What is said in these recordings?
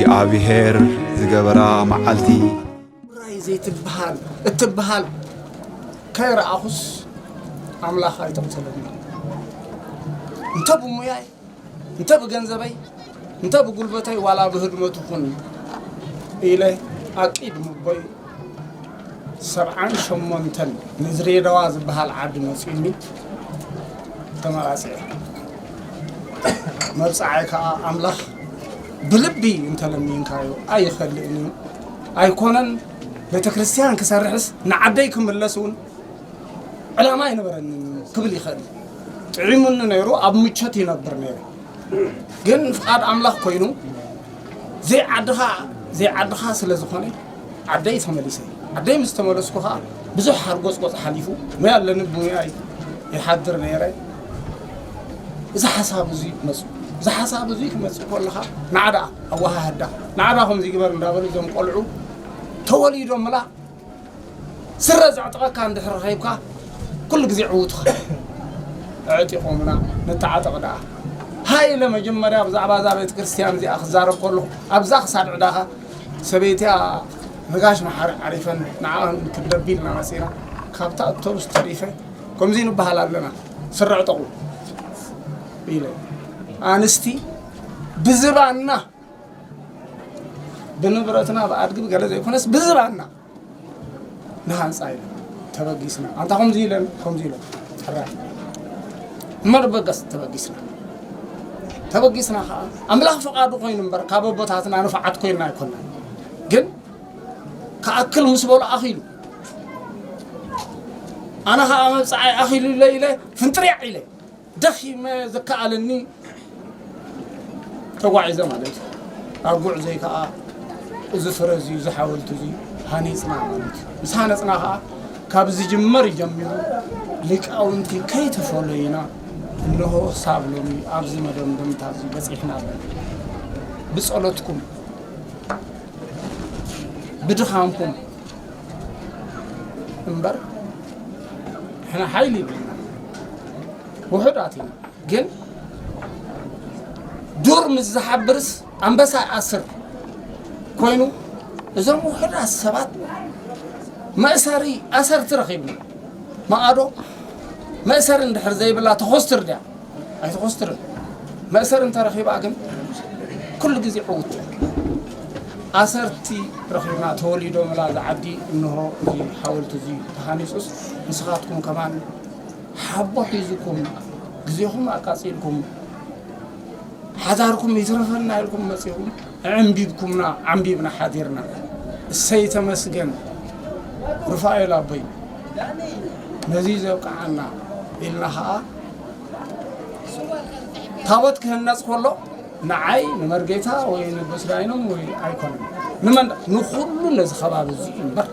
أبيهر زجبرا معلتي رايزي تبهال كير أخص عملا خايت أمثلنا أنت بمياي أنت بجنزبي أنت بقلبتي ولا بهدمتكون إلى أكيد مبي سبعان شمنتن نزري رواز بهال عاد مسيني تمارسي مرسعك عملا بلبي انت لمين كايو اي خليني اي كونن بتكريستيان كسرحس نعديكم اللسون على ما ينبرن قبل يخلي تعلمون نيرو اب مچت ينبر نير ግን ፍቃድ አምላክ ኮይኑ ዘይዓድኻ ስለ ዝኾነ ዓደይ ተመሊሰ ዓደይ ምስ ተመለስኩ ብዙሕ ሓርጎጽ ሓሊፉ ሞያ ለነ ሞያ ይሓድር ነይረ እዛ ሓሳብ እዚ መጽ زحساب زيك مسؤولها نعدا أوها هدا نعداهم زي كبر ندابل زم قلعو توليدهم ملا سر زعتقا كان دحر خيبكا كل جزء عوتها اعتقومنا نتعاطق دا هاي لما جمريا بزعبا زابيت كريستيان زي أخزار كله أبزاخ صار عداها سبيتها نقاش محار عريفا نعاهم كدبيلنا مسيرا كابتا أبتوبس تريفة كم زين بهالاب لنا سر عتقو بيلي أنستي بزباننا بنبرتنا بأرجع بقلة يكونس بزباننا نهان سايل تبغيسنا أنت هم زيلن حرام مر بقص تبغيسنا أملاح فقادو كوين نمبر كابو بتاعتنا أنا فقط كوين نايكون جن كأكل مسبول أخيلو أنا هعمل ساعة أخيلو ليلة فنتريع إليه دخي ما ذكاء لني توعيزة مالتي أقول زي كا إذا فرزي إذا حاولت زي هاني صنع مالتي بس هاني صنعها كابز جمر جميل لك أو أنتي كي تفعلينا إنه صعب لوني أبز مدام دم تازي بس إحنا بسألتكم بدخامكم انبر إحنا حيلي بينا وحداتنا جن دور مزحبرس أنبسا أسر كوينو إذا مو حد السبات ما أسري أسر ترخيبنا ما أدو ما أسر ندحر زي بالله تخستر ده أي تخستر ما أسر أنت رخيب أجن كل جزء عود أسرتي رخيبنا تولي دوم لا عبدي إنه زي حاولت زي تهانيسوس نسخاتكم كمان حبوا حيزكم جزيهم أكاسيلكم حذاركم يترفنا لكم مسيهم عمبيبنا حاضرنا السيد مسجن رفايل أبي نزيز وقعنا إلها ثابت كهالناس كله نعاي نمرجيتها وين بسرعينهم ويأيكون نمن نخلو نزخباب الزين بر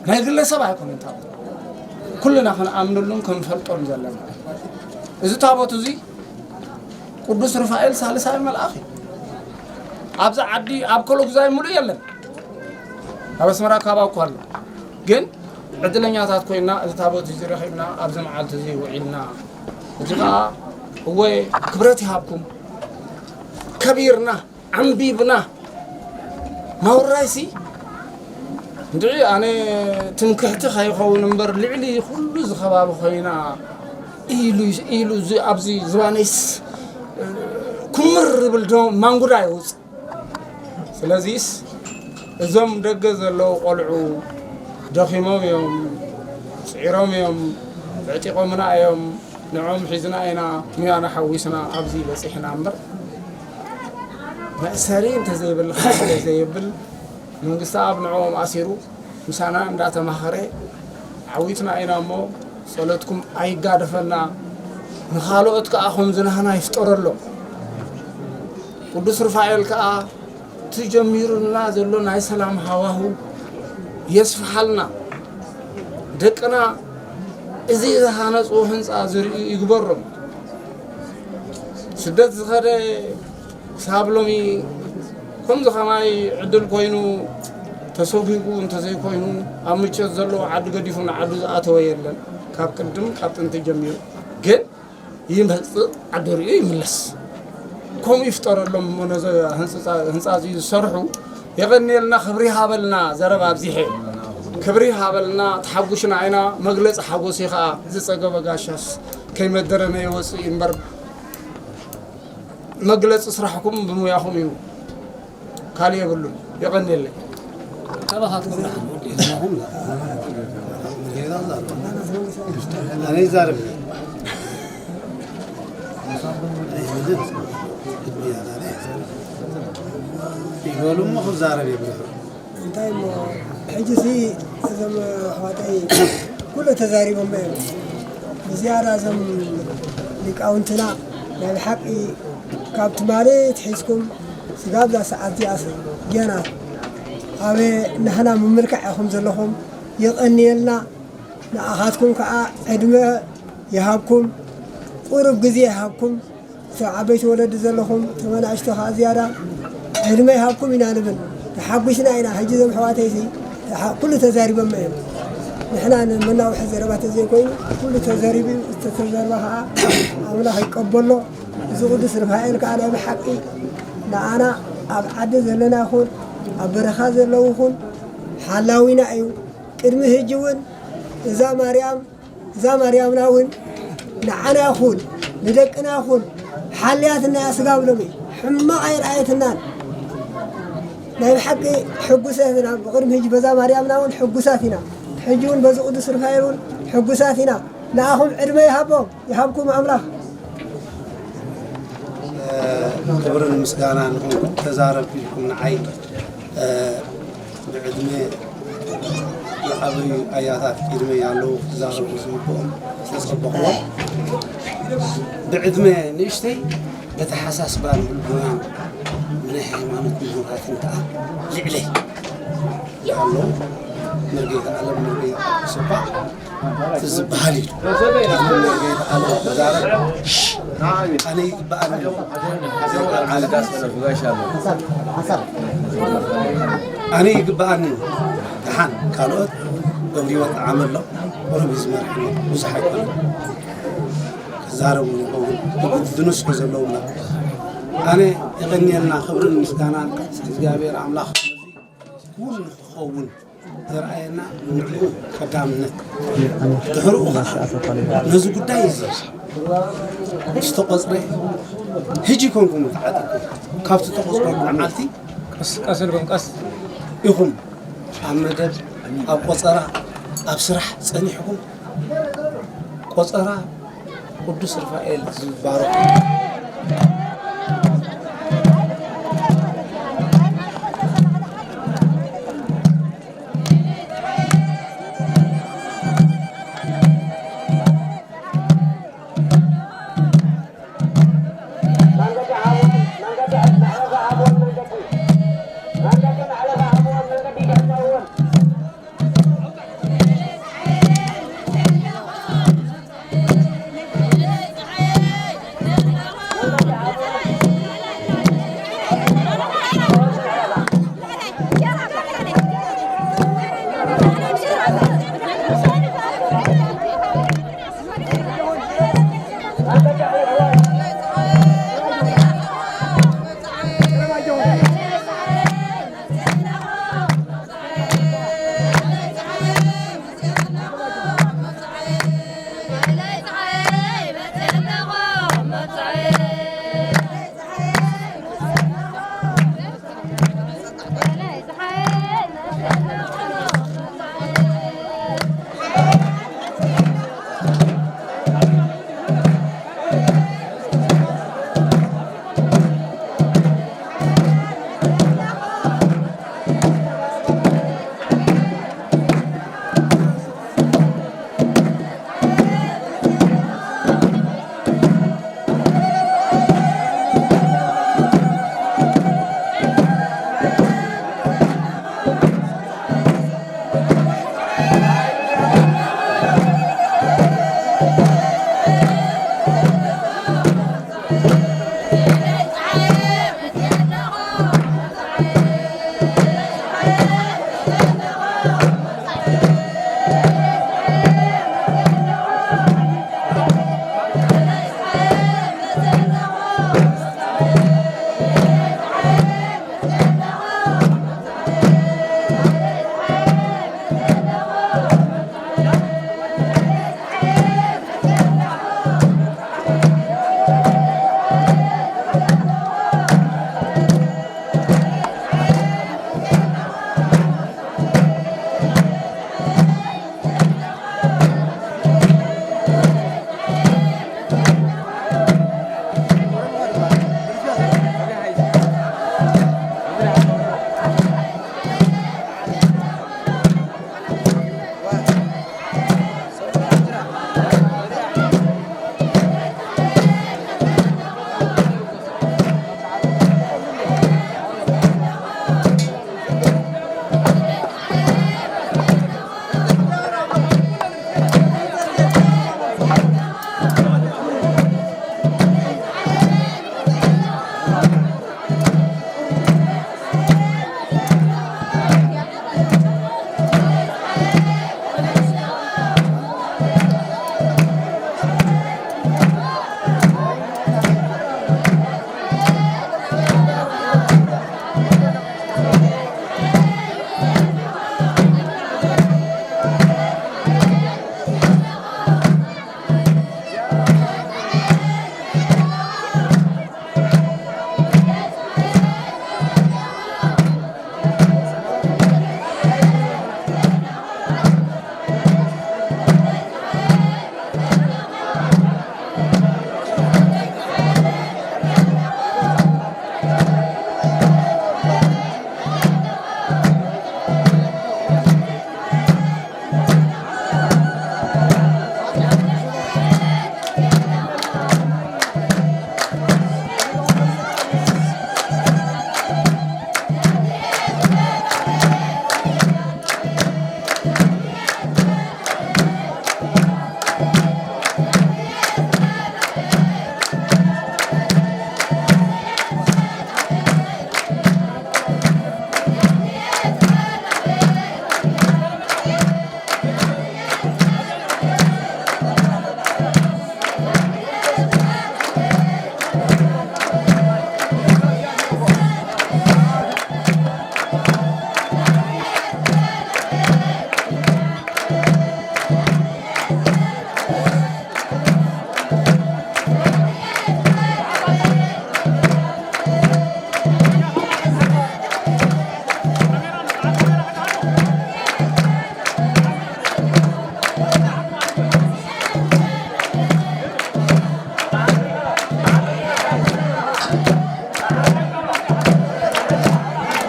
نقول له سبعة يكون ثابت كلنا خن آمن لهم كم فلتون زلنا إذا ثابت زي قدوس رفائيل سالس هاي ملأخي أبزع عدي أبكلوك زي مولي يلن أبس مرا كابا وكل جن عدلنا ياتات كوينا إذا ثابت زي رحيمنا أبزع معلت زي وعيلنا إذا هو كبرتي هابكم كبيرنا عمبيبنا ما هو الرئيسي ندعي أنا تنكحت خايفه نمبر لعلي كل زخباب خينا إيلو زي أبزي زوانيس كمر بالدوم مانغورا يوز سلازيس زم دقز اللو قلعو دخيمو يوم سعيرهم يوم بعتقومنا يوم نعوم حزنا اينا ميانا حويسنا أبزي بس إحنا عمبر مأسارين تزيبل خاصة تزيبل من قصاب نعوم أسيرو مسانا ندات مخاري عويتنا اينا مو صلاتكم أي قادفنا نخالوتك أخوم زنهانا يفتور اللو قدس رفايل كا تجميرنا زلنا سلام هواه يسفحلنا دقنا إذا هانس وهنس أزر يكبرهم سدت زخرة سابلومي كم زخماي عدل كوينو تسوقيكو انتزي كوينو أمشي زلوا عد قديفنا عد أتويرلن كاب كنتم كاب تنتجمير جن يمهز عدوري يملس كم يفتر لهم من هنصازي يسرحوا يغني لنا خبريها بلنا زرب أبزيحي كبريها بلنا تحبوشنا عنا مجلس حبوسي خا زيسقى بقاشاس كي مدرنا يوصي إنبر مجلس إسرحكم بمياهم يو كالي يقولون يغني لي كذا هاتكم أنا زارب يقولون ما هو زارب يبغى انتاي ما حجزي زم حواتي كله تزاري بمبين بزيادة زم لك أونتنا يعني حقي كابت مالي تحسكم سقاب ذا ساعتي أصل جانا أبي نحنا مملكة خمس لهم يغني لنا نأخذكم كعدمة يهابكم قرب جزية يهابكم سعبيت ولد زلهم ثمن عشتها زيادة عدمة يهابكم إن أنا بن حقوشنا هنا حجز محواتي كل تزارب ما نحنا منا وحزربات زي كوين كل تزارب تزاربها عمله يقبل له زود سرفها لك على بحقي لا أنا أبعد زلنا أخون أبرخا زلوا أخون حلاوينا أيو كرمه يجون إذا مريم ناون نعنا أخون ندقنا أخون حالياتنا أسقاب لمي حما غير آيتنا نايم حقي حقوساتنا بقرم هيج بزا مريم ناون حقوساتنا حجون بزقود سرفايرون حقوساتنا ناهم عرمي يهابكم أملاح كبر المسكانة نكون تزارب فيكم نعي بعدمي يقضي آياتات كلمة يعلو تزارب وسمكم تصبحوا بعدمي نشتي بتحساس بان بالبنان من حيوانات مهورات انتهى لعلي يعلو نرقيت على نرقيت صباح تزبهالي نرقيت على تزارب أنا بأنا على داس أنا يقبأني دحان كانوا قبلي وقت عمل له ورب يزمر وزحك زاربوني قول دنوس كزلونا أنا يغني لنا خبر المسكانان استجابير عملاخ كل خون رأينا كدامنا تحرقوا نزو قدايز استقصري هجي كونكم متعدد كافت تقصركم عمالتي قصركم قص يخم عمدد أب قصرة أب سرح صنيحكم قصرة قدس رفائيل بارك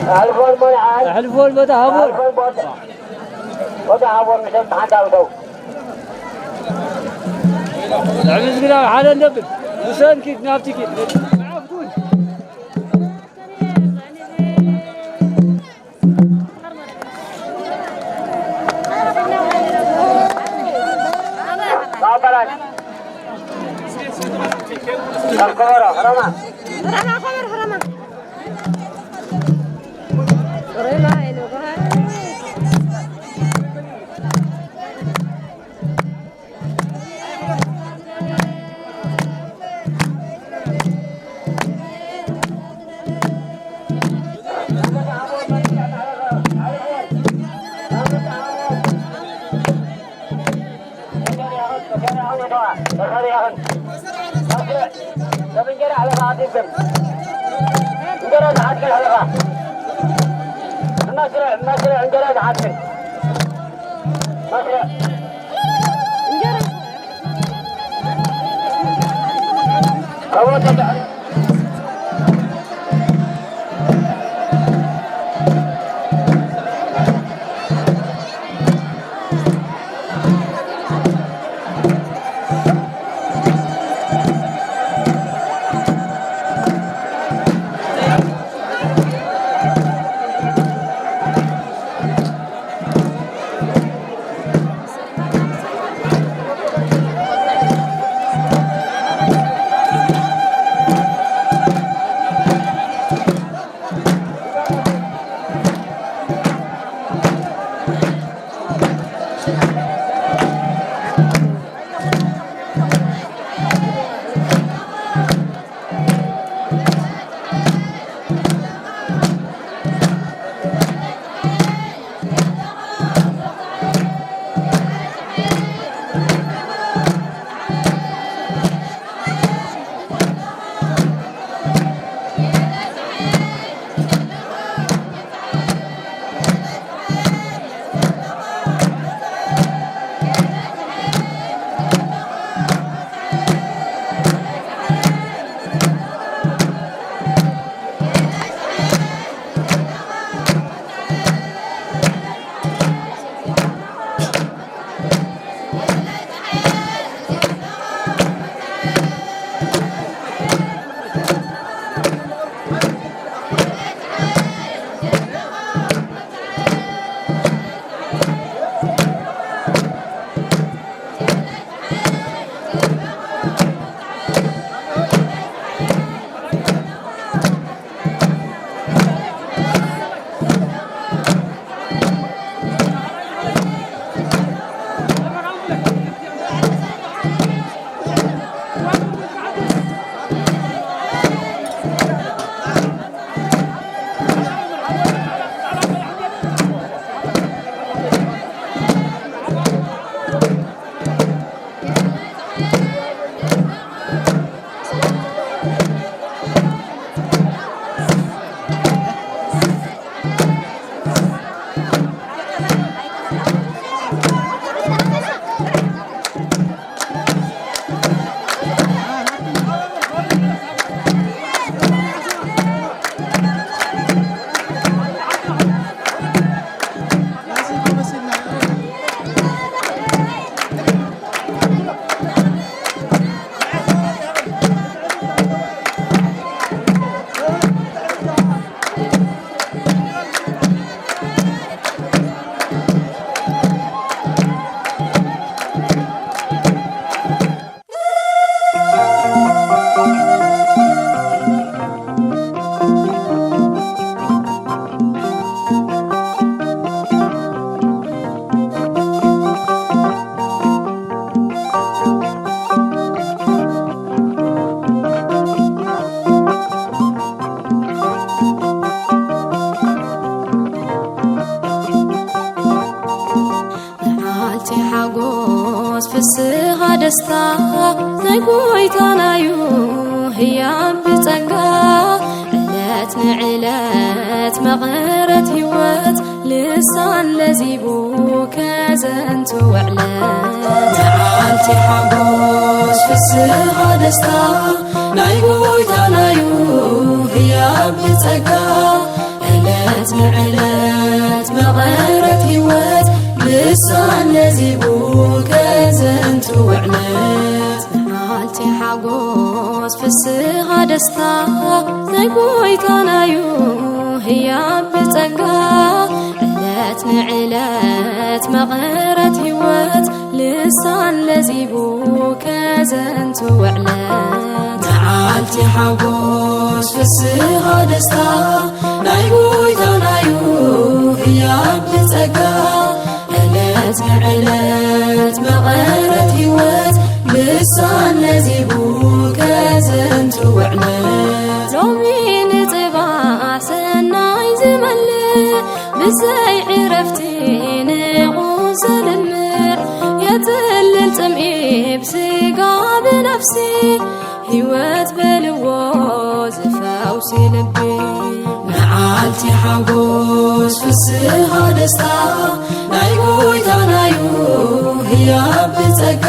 ألفون منعان ألفون بتهابون بتهابون مش حتى أوتو عمز قلنا حالا نبل وسان كيك نافتي كيك عافدون بابران الكورة حرمة فسها دستا نقويتانايو هي بتنقا علات نعلات مغيرت هوات لسان لزيبو كازنت وعلات نعالتي حقوس فسها دستا نقويتانايو هي بتنقا علات ዕለት ንዕለት መቐረት ህይወት ልሳን ነዚቡ ከዘንቱ ዕለት መዓልቲ ሓጎስ ፍስኻ ደስታ ናይ ጎይታናዩ ህያብ ብጸጋ ዕለት ንዕለት መቐረት ህይወት ልሳን ለዚቡ ከዘንቱ ዕለት መዓልቲ ሓጎስ ፍስኻ ደስታ ናይ ጎይታናዩ ህያብ ብጸጋ ዕለት ንዕለት መቐረት ህይወት ልሳን ለዚቡ ከዘንቱ ዕለት ሎሚ ንጽባሕ ሰናይ ዝመልእ ብዘይ ዕረፍቲ ንቑስ ዘልምዕ የትልል ጽምኢ ብስጋ ብነፍሲ ህይወት በልዎ ዝፈውሲ ልቢ መዓልቲ ሓጎስ ፍስኻ ደስታ ናይ ጎይታናዩ ህያብ ብጸጋ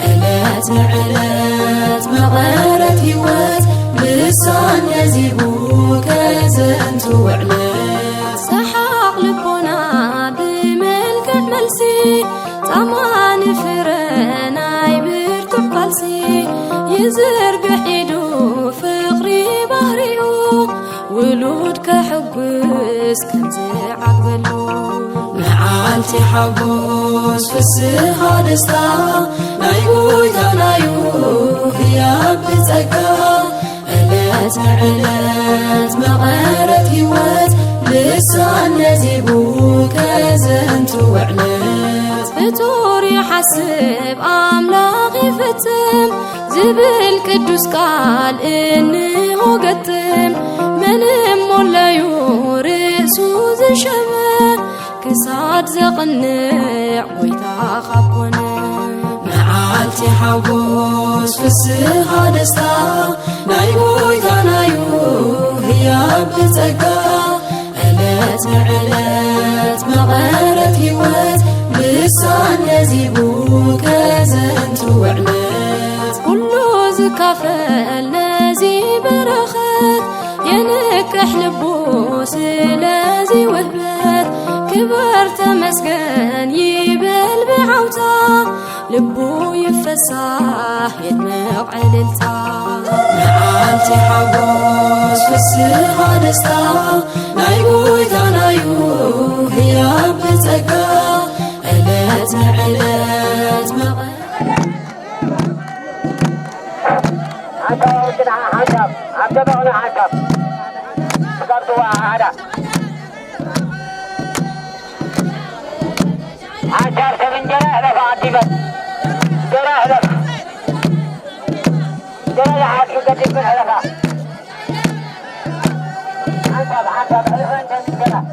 ዕለት ንዕለት መቐረት ህይወት ልሳን ነዚቡ ከዘንቱ ዕለት ሰሓቕ ልቦና ብመልክዕ መልሲ ጣማን ፍረ ናይ ብርቱዕ ቃልሲ ይዝርግሕ ኢዱ ፍቕሪ ባህሪኡ ውሉድ ከሕጉስ ከምዝዓግበሉ መዓልቲ ሓጎስ ፍስኻ ደስታ ናይ ጎይታናዩ ህያብ ብጸጋ ዕለት ንዕለት መቐረት ህይወት ልሳን ነዚቡ ከዘንቱ ዕለት ፍጡር ይሓስብ ኣምላኽ ይፍጽም ዝብል ቅዱስ ቃል እንሆ ገጥም ምንም ሞላዩ ርእሱ ዝሸመ ክሳድ ዘቕንዕ ጎይታ ኻብ ኮነ መዓልቲ ሓጎስ ፍስኻ ደስታ ናይ ጎይታናዩ ህያብ ብጸጋ ዕለት ንዕለት መቐረት ህይወት ልሳን ነዚቡ ከዘንቱ ዕለት ኩሉ ዝካፈል ነዚ በረኸት የንቅሕ ልቡ ስለዚ ውህበት ክበር ተመስገን ይበል ብዓውታ ልቡ ይፈሳሕ የድምቕ ዕልልታ መዓልቲ ሓጎስ ፍስኻ ደስታ ናይ ጎይታናዩ ህያብ ብጸጋ ዕለት ንዕለት عشر سبن جرى هدف عاطفة جرى هدف جرى لحاكم قدم من هدفها عشر هدف جرى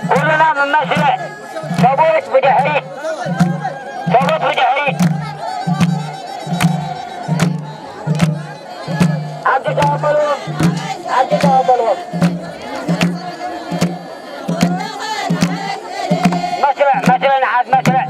كلنا من مشرع ثبوت بدحري ثبوت بدحري عبد الجواب عبد الجواب مشرع عاد مشرع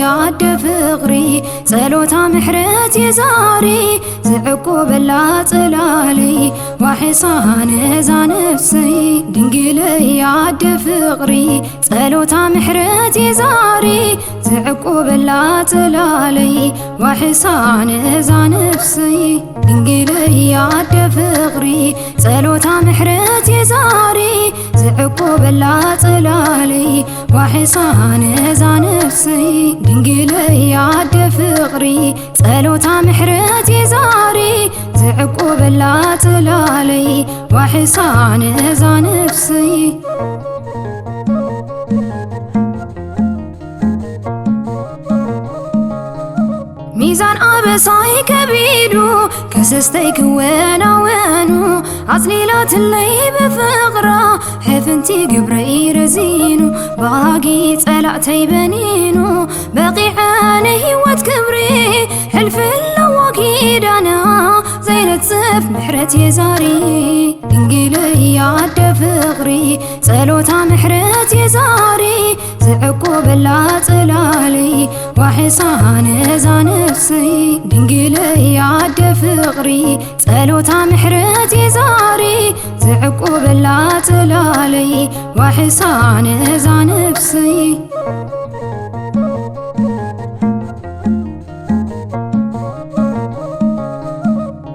يعد فقري صلوتا محرت يزاري زعقوب لا طلالي وحصان زانفسي دنقلي يعد فقري صلوتا محرت يزاري زعقوب لا طلالي وحصان زانفسي دنقلي يعد فقري صلوتا محرت يزاري زعقوب لا طلالي وحصان زانفسي دنقلي يعد فقري صلوتا محرت يزاري زعقوب لا تلالي وحصان ذا نفسي ميزان أبصاي كبيدو كسستيك وانا وانو عزليلات اللي بفقرة حفنتي قبري رزينو باقي طلعتي بنينو باقي عاني وتكبري حلف اللواكيد أنا زينة صف محرتي زاري انقلي عد فقري صلوتا محرتي زاري زعقوب لا طلالي وحصان ذا نفسي دنقلي عد فقري صلوتا محرتي زاري زعقوب لا طلالي وحصان ذا نفسي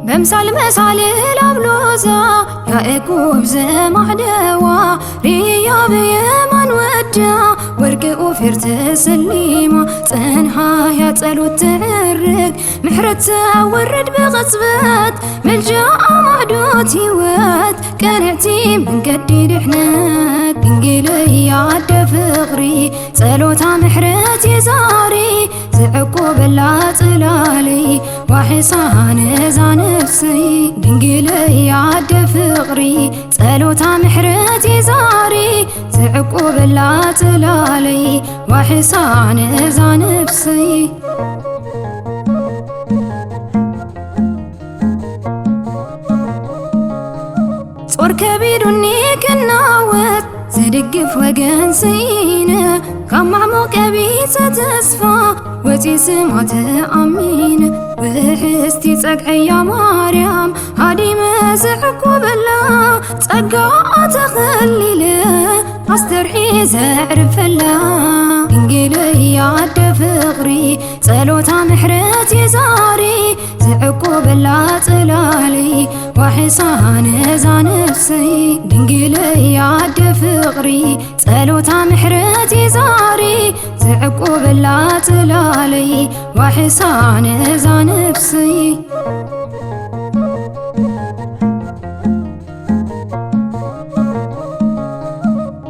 بمثال مسال الأبلوزة يعقوب زمع دوا ريا بيمن ودا ورق وفرت سليمة تنها يا تلو تعرق محرت ورد بغصبات ملجأ معدوت هوات كانعتي من قدي رحنات انقلي عد فقري صلوتا محرتي زاري زعقوب لا طلالي وحصان ذا نفسي دنقلي عد فقري صلوتا محرتي زاري زعقوب لا طلالي وحصان ذا نفسي صور كبيرني كناوت زدقف وقن سينا كم عمق بيت تسفى وتي سمعت أمين وحستي تقعي يا مريم هادي مزعك وبلا تقع تخليله أسترحي زعرف الله انقلي عد فقري صلوتا محرتي زاري زعقوب لا طلالي وحصان ذا نفسي دنقلي عد فقري صلوتا محرتي زاري زعقوب لا طلالي وحصان ذا نفسي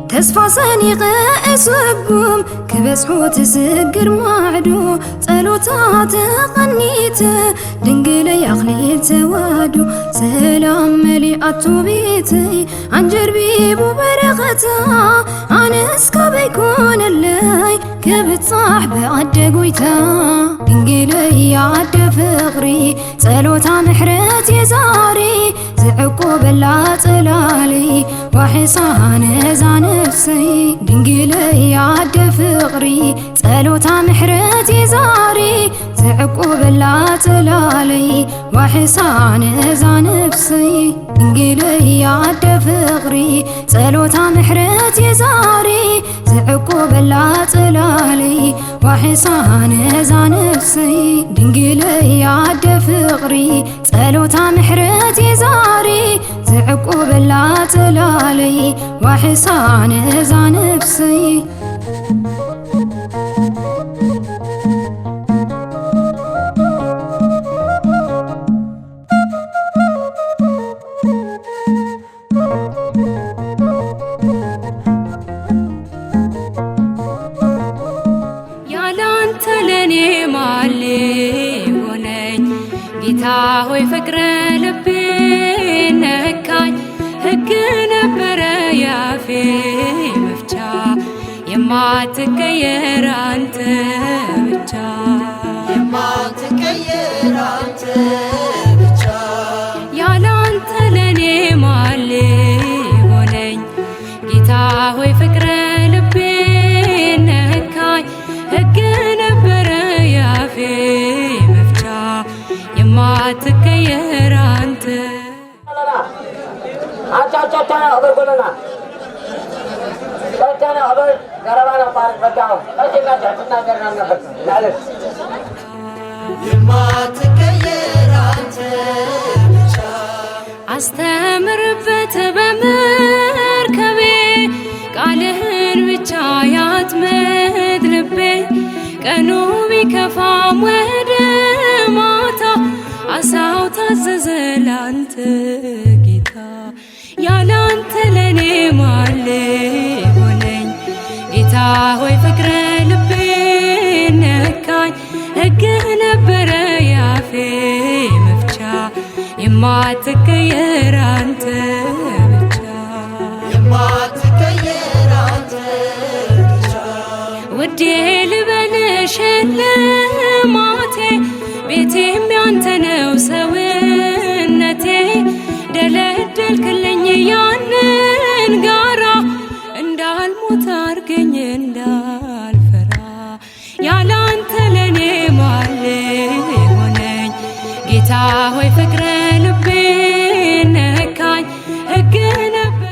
تسفى صنيق اسوقهم كبسحو تسقر معدو صلوتا تقنيت دنقلي عقلي توادو سلام مليئة بيتي عن جربي ببرغتا عنسك بيكون اللي كبت صاحب عد قويتا دنقلي عد فقري صلوتا محرتي زاري زعقوب لا طلالي وحصان ذا نفسي دنقلي عد فقري صلوتا محرتي زاري زعقوب لا طلالي وحصان ذا نفسي دنقلي عد فقري صلوتا محرتي زاري زعقوب لا طلالي وحصان ذا نفسي دنقلي عد فقري صلوتا محرتي زاري زعقوب لا طلالي وحصان ذا نفسي ሆይ ፍቅረ ልቤ ነካኝ ሕግ ነበረ ያፌ መፍቻ የማትቀየር አንተ ብቻ የማትቀየር አንተ ብቻ ያላንተ ለኔ ማን ሆነኝ ጌታ ሆይ ፍቅረ ልቤ ነካኝ ሕግ ነበረ ያፌ ማትቀየር አንተ አጫጫታ አበርጎለና ታታና አበር ገረባና ፓር በቃው እጅና ጃትና ገርናበት ማለት የማትቀየር አንተ ብቻ አስተምርበት በመርከቤ ቃልህን ብቻ ያጥምድ ልቤ ቀኑ ቢከፋም ወደ ማታ አሳው ታዘዘ ላንተ ጌታ ያላንተ ለኔ ማለ ሆነኝ ጌታ ሆይ ፍቅረ ልቤ ነካኝ ሕግ ነበረ ያፌ መፍቻ የማትቀየር አንተ ብቻ የማትቀየር አንተ ብቻ ውዴ ልበልሽ ልማቴ ቤቴም ያንተ ነው ሰውነቴ ደለደልክልኝ ያንን ጋራ እንዳልሞት አርገኝ እንዳልፈራ ያላንተ ለኔ ማለ ሆነኝ ጌታ ሆይ ፍቅረ ልቤ ነካኝ ሕግ ነበር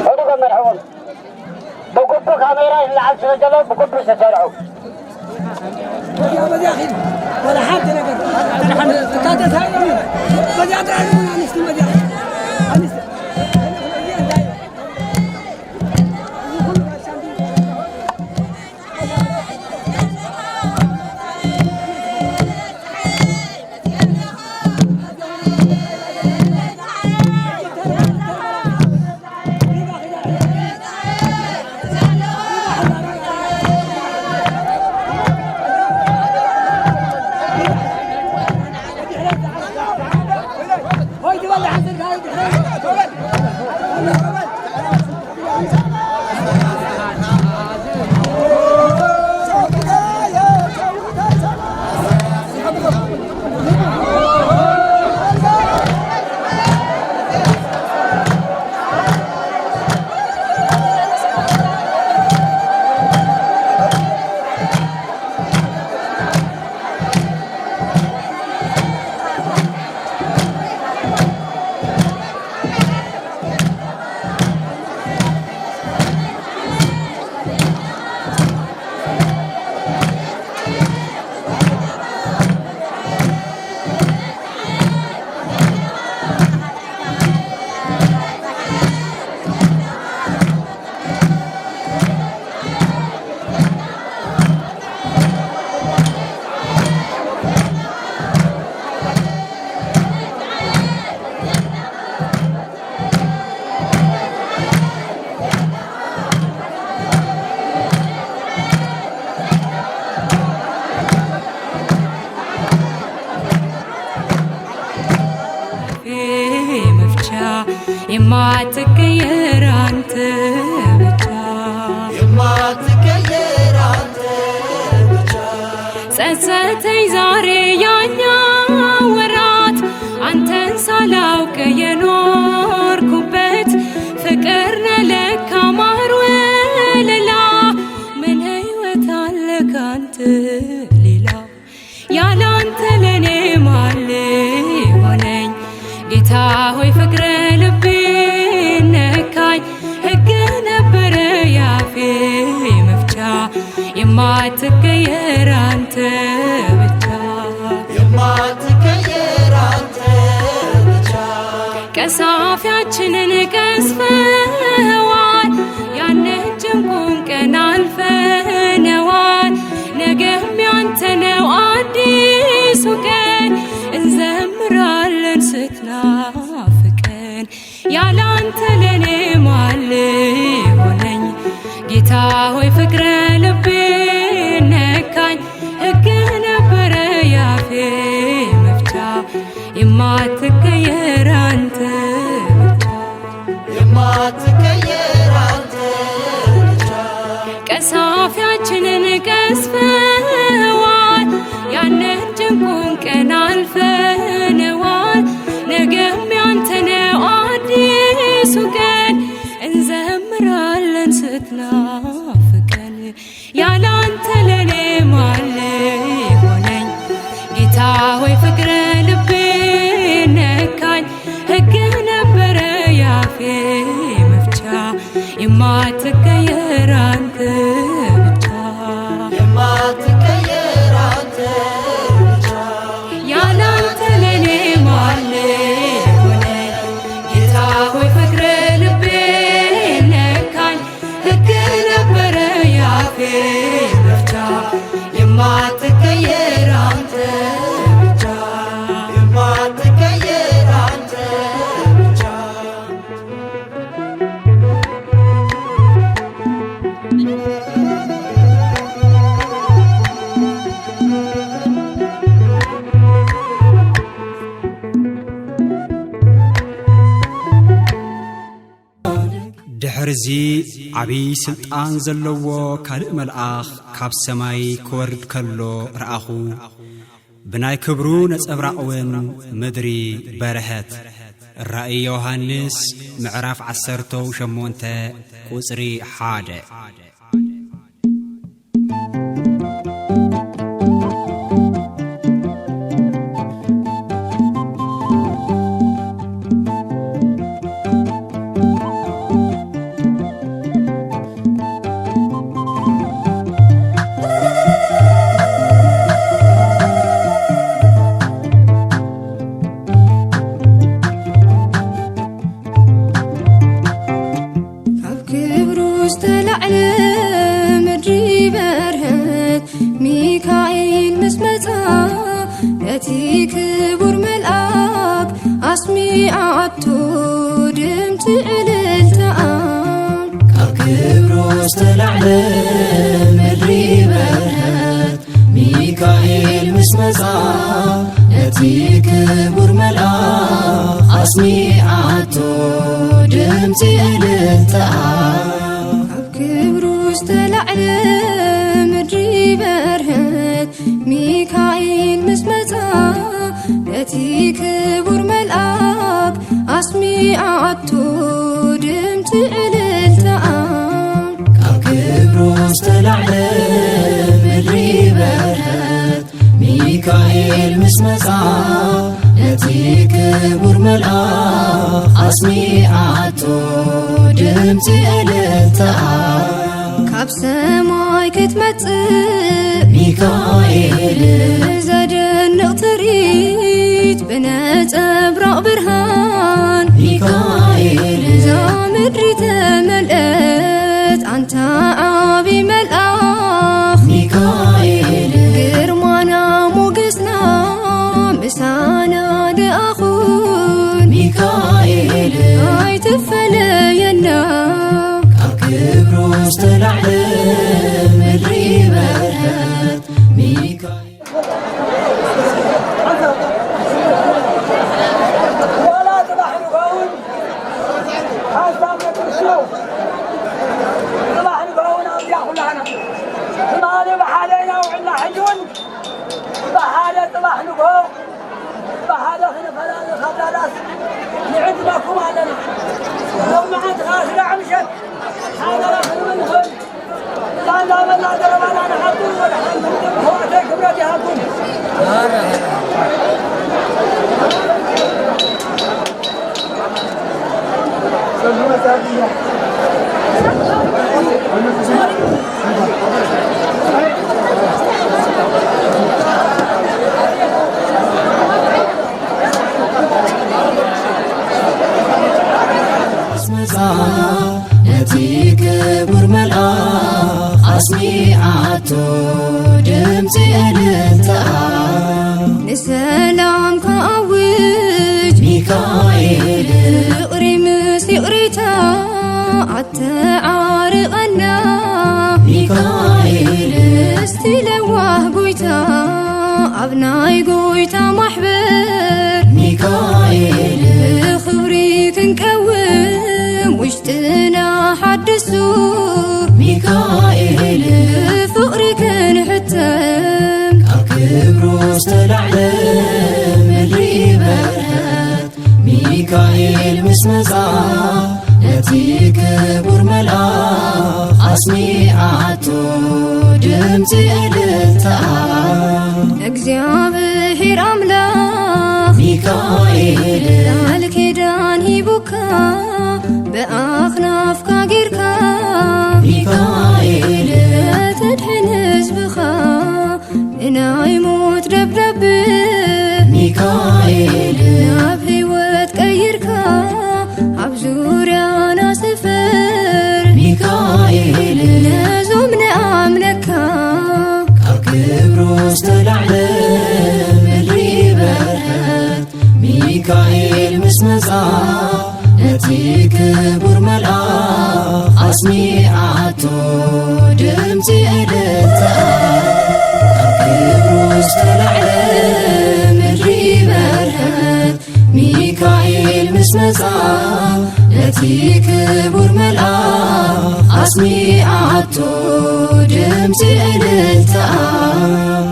هدوء مرحبا بكبر كاميرا اللي على السجلة بكبر سسرعوا بدي أخذ ولا حد نقدر تاتت هاي بدي أدري أنا نستي بدي أخذ يما تغير أنت بجا يما تغير أنت بجا سأسأتي زاري يانيا ورات أنتن سالاوك ينور كوبت فكرنا لك مار وللا من هيوة لك أنت ليلا يا لانت لني مالي هونين جيتا هوي فكر لبي نكاي هك نبر يا في مفجا يما تغير أنت بجا يما تغير أنت بجا كصافياتشنن كسفوان ያንንጭንቁን ቀን አልፈነዋል ነገም ያንተ ነው አዲሱ ቀን እንዘምራለን ስትናፍቀን ያላንተ ለኔ ማን ሆነኝ ጌታ ሆይ ፍቅረ ልቤ ነካኝ ሕግ ነበረ ያፌ መፍቻ የማትቀየር አንተ የማትቀየር አንተ ብቻ ቀሳፊያችንን ቀስፈዋል ያንን ጭንቁን ቀን አልፈነዋል ነገም ያንተ ነው አዲሱ ቀን እንዘምራለን ስትናፍቀን ያላንተ ለኔ ማን ሆነኝ ጌታ ሆይ ፍቅረ ልቤ ነካኝ ሕግ ነበረ ያፌ መፍቻ የማትቀየር አንተ ብቻ የማትቀየር አንተ ብቻ ያላንተ ለኔ ማን ሆነኝ ጌታ ሆይ ፍቅረ ልቤ ነካኝ ሕግ ነበረ ያፌ መፍቻ የማትቀየር አንተ ብቻ የማትቀየር አንተ ብቻ ድሕርዚ ዓብይ ስልጣን ዘለዎ ካልእ መልአኽ ካብ ሰማይ ክወርድ ከሎ ረኣኹ ብናይ ክብሩ ነጸብራቕውን ምድሪ በረኸት ራእይ ዮሐንስ ምዕራፍ 18 ቁጽሪ 1 مدري برهت ميكائيل مسمتا يتي كبر ملآك أسمعتو دمت إللتآم كاب كبرو استلعلى مدري برهت ميكائيل مسمتا يتي كبر ملآك أسمعتو دمت إللتآم كبرو استلعلى مدري برهت ميكائيل مسمتا يتي كبر ملآك أسمعتو دمت إللتآم كاب كبرو استلعلى مدري برهت ميكائيل مسمتا يتي كبر ملآك أسمعتو دمت إللتآم كاب سماي كتمتق ميكائيل زدنق تريد بنتبرق برهان ميكائيل زامدري تملأت أنت أبي ملآخ ميكائيل قرمانا موقسنا مسانا دأخون ميكائيل هاي تفلينا كاب كبرو استلعلى مدري برهت ميكائيل ولا تبح نقول هذا ما تشوف تبح نقول أرجع كلنا ما نبح علينا وعنا حجون بحالة تبح نقول بحالة خلفنا الخضرات نعد لكم علينا لو ما عاد غاسل عمشت هذا راح منهم لا لا لا لا لا نحطون ولا هو أتاكم راجع هكون يتي كبر ملآك أسمعتو دمت إللتآم نسلام كأوج ميكائيل يقري مس يقريتا عالتعارقنا ميكائيل استلواه قويتا أبناي قويتا محبر ميكائيل خبري كنكوم وشتنا حدثو ميكائيل فقري كنحتم كاب كبرو استلعلى مدري برهت ميكائيل مسمتا يتي كبر ملآك أسمعتو دمت إللتآم እግዚአብሔር አምላክ ميكائيل ቃልኪዳን ሂቡካ በአኽናፍካ ጌርካ ميكائيل ተድሕን ህዝብኻ ንናይ ሞት ደብዳቤ ميكائيل ናብ ህይወት ቀይርካ ኣብ ዙርያና ስፍር ميكائيل ነዞም ንኣምነካ كاب كبرو استلعلى مدري برهت ميكائيل مسمتا يتي كبر ملآك أسمعتو دمت إللتآم كاب كبرو استلعلى مدري برهت ميكائيل مسمتا يتي كبر ملآك أسمعتو دمت إللتآم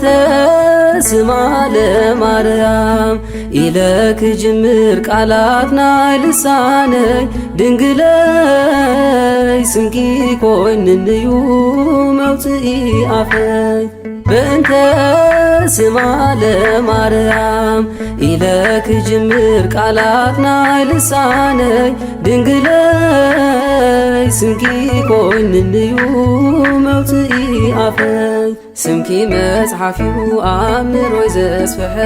በእንተ ስማ ለማርያም ኢለክ ጅምር ቃላትና ልሳነይ ድንግለይ ስምኪ ኮይንንዩ መውፅኢ አፈይ በእንተ ስማ ለማርያም ኢለክ ጅምር ቃላትና ልሳነይ ድንግለይ ስምኪ ኮይንንዩ መውፅኢ አፈይ ስምኪ መጽሓፊሁ ኣእምሮይ ዘስፍሐ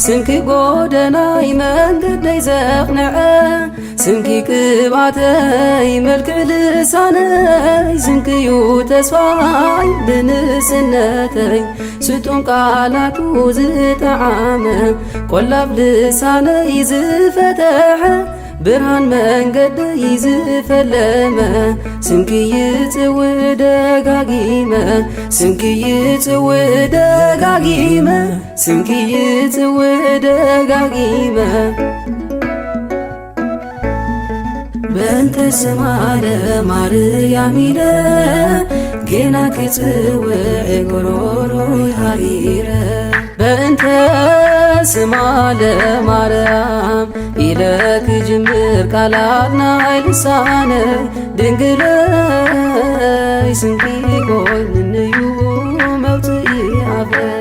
ስምኪ ጎደናይ መንገደይ ዘቕንዐ ስምኪ ቅብኣተይ መልክዕ ልሳነይ ስምኪዩ ተስፋይ ብንእስነተይ ስጡም ቃላቱ ዝጠዓመ ቈላብ ልሳነይ ዝፈተሐ ብርሃን መንገደይ ዝፈለመ ስምኪ ይጽውዕ ደጋጊመ ስምኪ ይጽውዕ ደጋጊመ ስምኪ ይጽውዕ ደጋጊመ በእንተ ስማ ለማርያም ኢለ ጌና ክጽውዕ ጎሮሮይ ሃሪረ በእንተ ስማ ለማርያም ኢለክ ጅምር ቃላትና ልሳነይ ድንግለይ ስምኪ ኮይንንዩ መውፅኢ አፈይ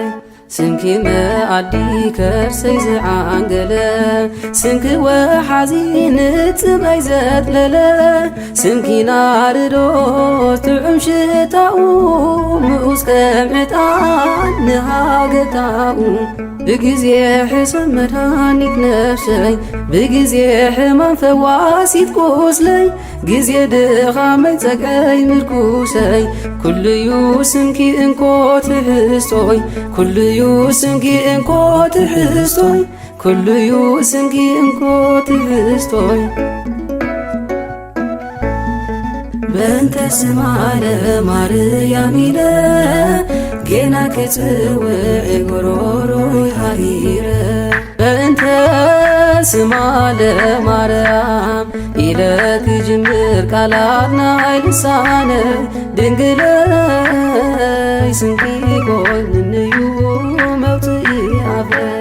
ስምኪ መኣዲ ከርሰይ ዝዓንገለ ስምኪ ወሓዚ ንጽባይ ዘጥለለ ስምኪ ናርዶስ ጥዑም ሽታኡ ምኡዝ ከም ዕጣን ንሃገታኡ ብጊዜ ሕሰብ መድሃኒት ነፍሰይ ብጊዜ ሕማም ፈዋሲት ቁስለይ ጊዜ ድኻመይ ጸገይ ምርኩሰይ ኩልዩ ስምኪ እንኮ ትሕዝቶይ ኩልዩ ስምኪ እንኮ ትሕዝቶይ ኩልዩ ስምኪ እንኮ ትሕዝቶይ በእንተ ስማ ለማርያም ኢለ ጌና ክጽውዕ ጎሮሮይ ሃሪረ በእንተ ስማ ለማርያም ኢለክ ጅምር ቃላትና ልሳነይ ድንግለይ ስምኪ ኮይንንዩ መውፅኢ አፈይ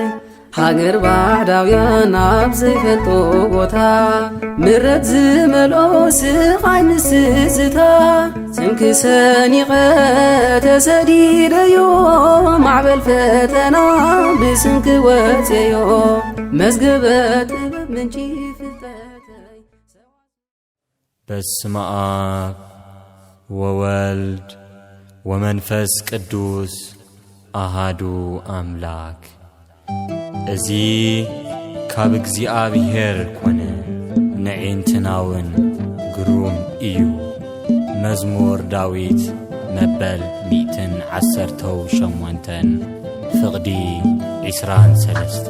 ሃገር ባዕዳውያን ኣብ ዘይፈልጦ ቦታ ምረት ዝመልኦ ስቓይ ንስዝታ ስምኪ ሰኒቐ ተሰዲደዮ ማዕበል ፈተና ብስምኪ ወፅዮ መዝገበ ጥበብ ምንጪ ፍልጠተይ በስመ አብ ወወልድ ወመንፈስ ቅዱስ አሃዱ አምላክ እዚ ካብ እግዚአብሔር ኮነ ንዒንትናውን ግሩም እዩ መዝሙር ዳዊት መበል 118 ፍቕዲ 23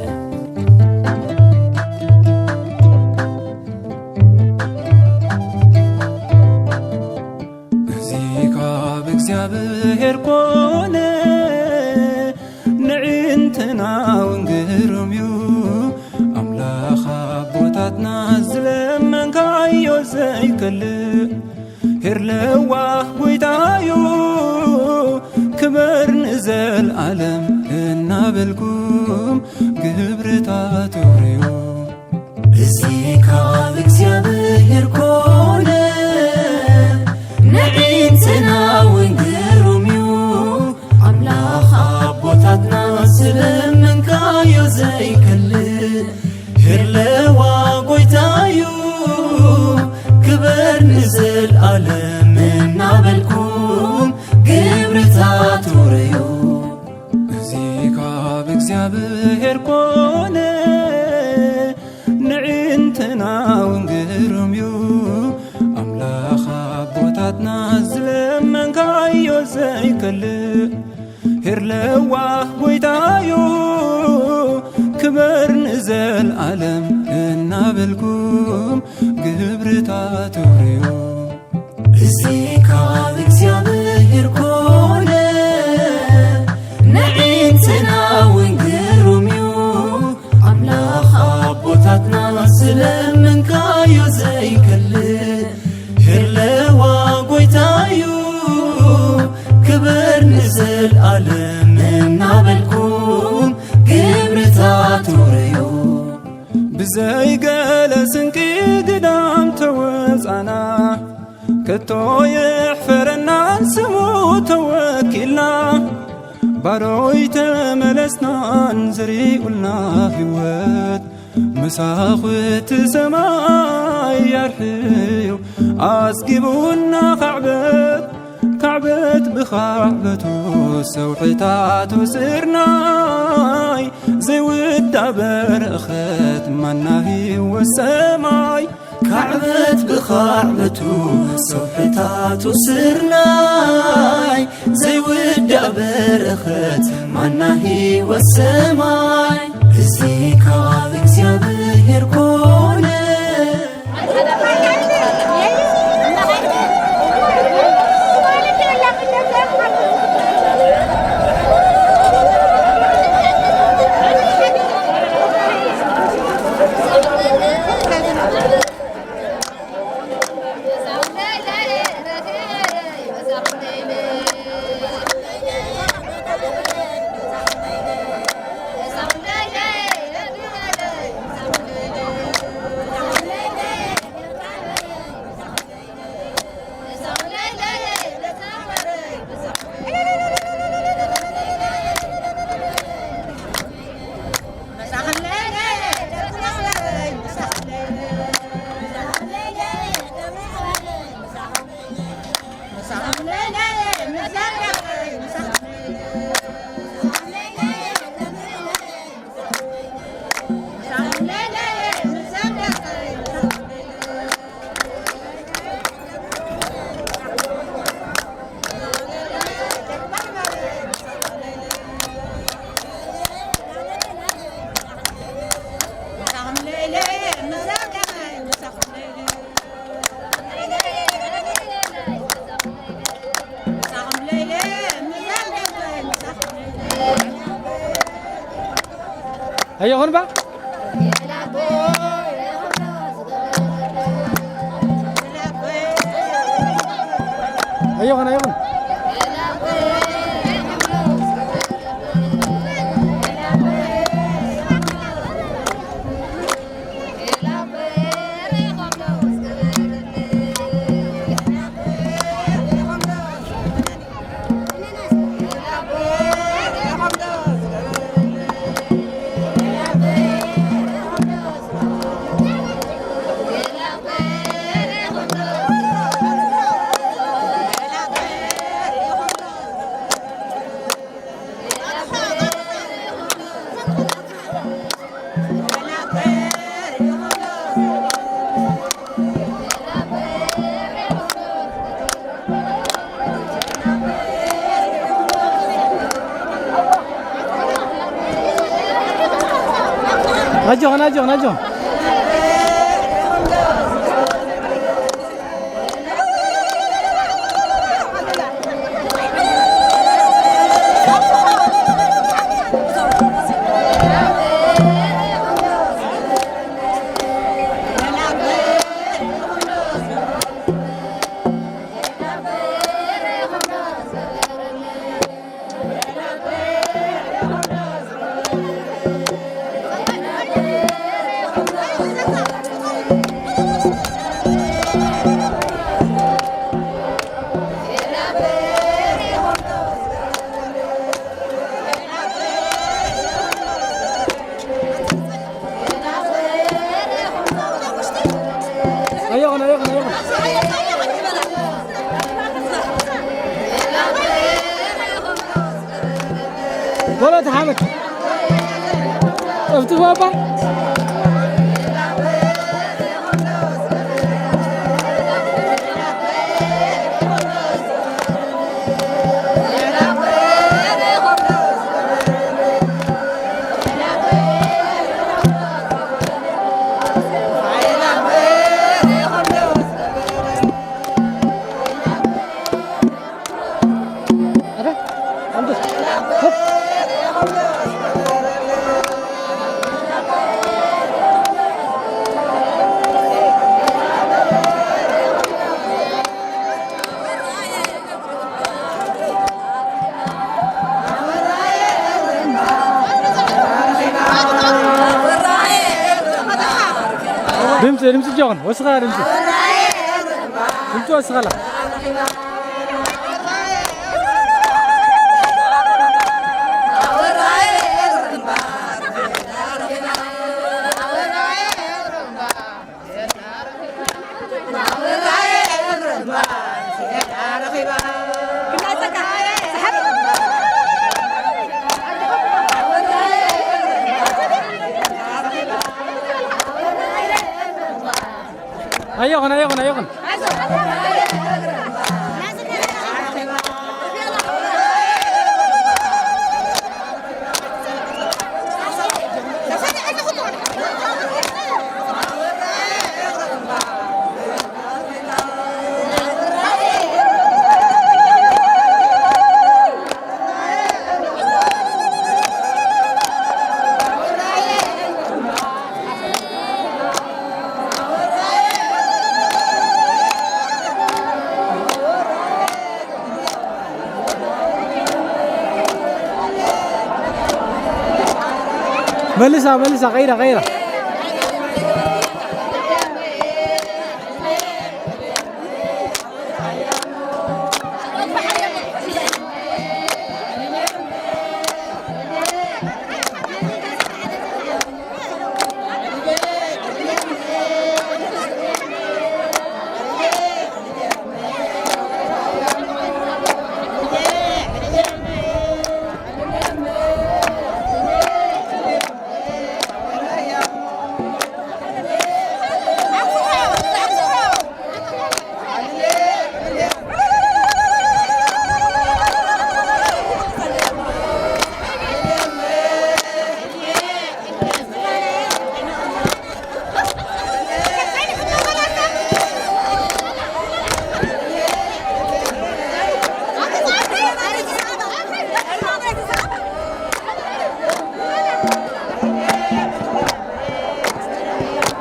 እዚ ካብ እግዚአብሔር ኮነ ንዒንትናውን ግሩም እዩ ኣምላኽ ኣቦታትና ዝለመንካዮ ዘይከልእ ሄርለዋህ ጐይታዩ ክበር ንዘለዓለም እናበልኩም ግብርታቱ ርዩ እዚ ካብ እግዚአብሔር ኮነ ንዒንትናውን ግሩም እዩ ኣምላኽ ኣቦታትና ዝለመንካዮ ዘይከልእ ሄርለዋ ጐይታዩ ክበር ንዘለዓለም እናበልኩም ግብርታቱ ርዩ እዚ ካብ እግዚአብሔር ኮነ ንዒንትናውን ግሩም እዩ ኣምላኽ ኣቦታትና ዝለመንካዮ ዘይከልእ ሄርለዋህ ጐይታዩ ክበር ንዘለዓለም እናበልኩም ግብርታቱ ርዩ እዚ ካብ እግዚአብሔር ኮነ ንዒንትናውን ግሩም እዩ ኣምላኽ ኣቦታትና ዝለመንካዮ ዘይከልእ ሄርለዋ ጐይታዩ ክበር ንዘለዓለም مصانا كتو يحفرنا سمو توكلنا باروي تملسنا نزري قلنا هوات مساخوت سماي يرحيو أسقبونا كعبت بخعبتو سوحتاتو سرناي زي ودابر أخت مناهي والسماي كعبت بخعبتو سوحتاتو سرناي زي ودابر أخت مناهي والسماي بزيك عابك زيابهر كونه هيا هون بقى هيا هون هيا هون نجو ولا تحمل افتح بابا دمت جون وصغار انت انتوا اسغلا أيوغن ملسها غيره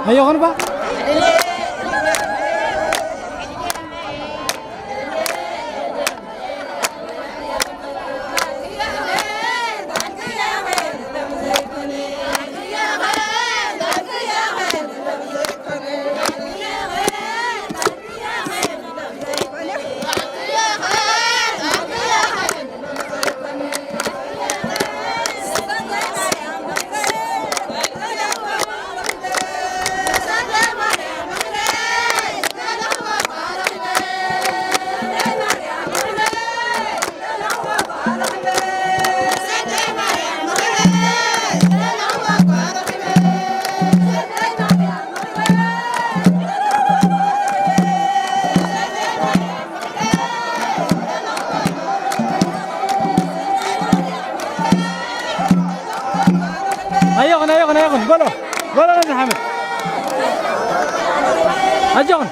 أيوغن بقى أيوغن بلو نزل حمد أجون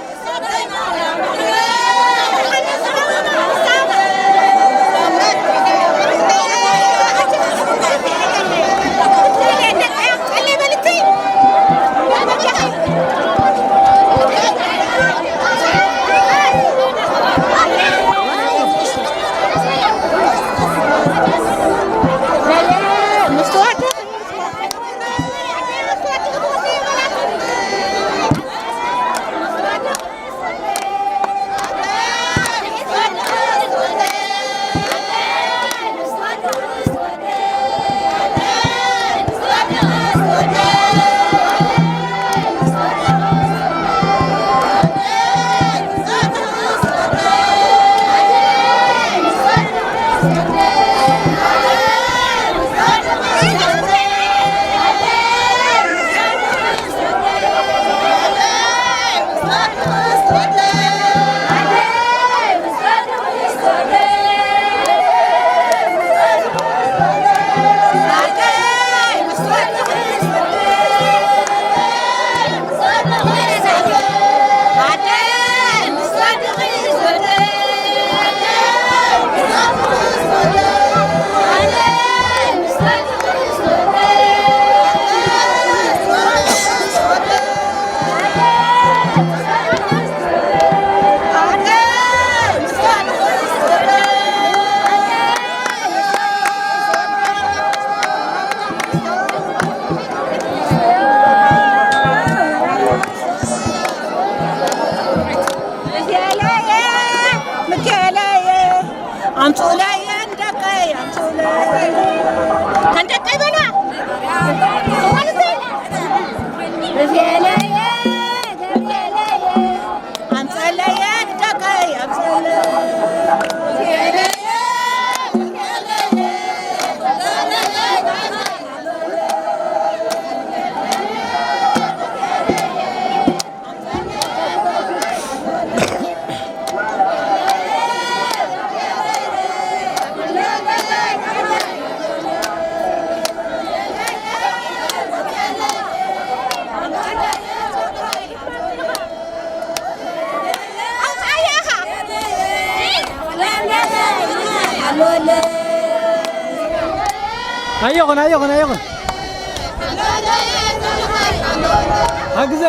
أيقن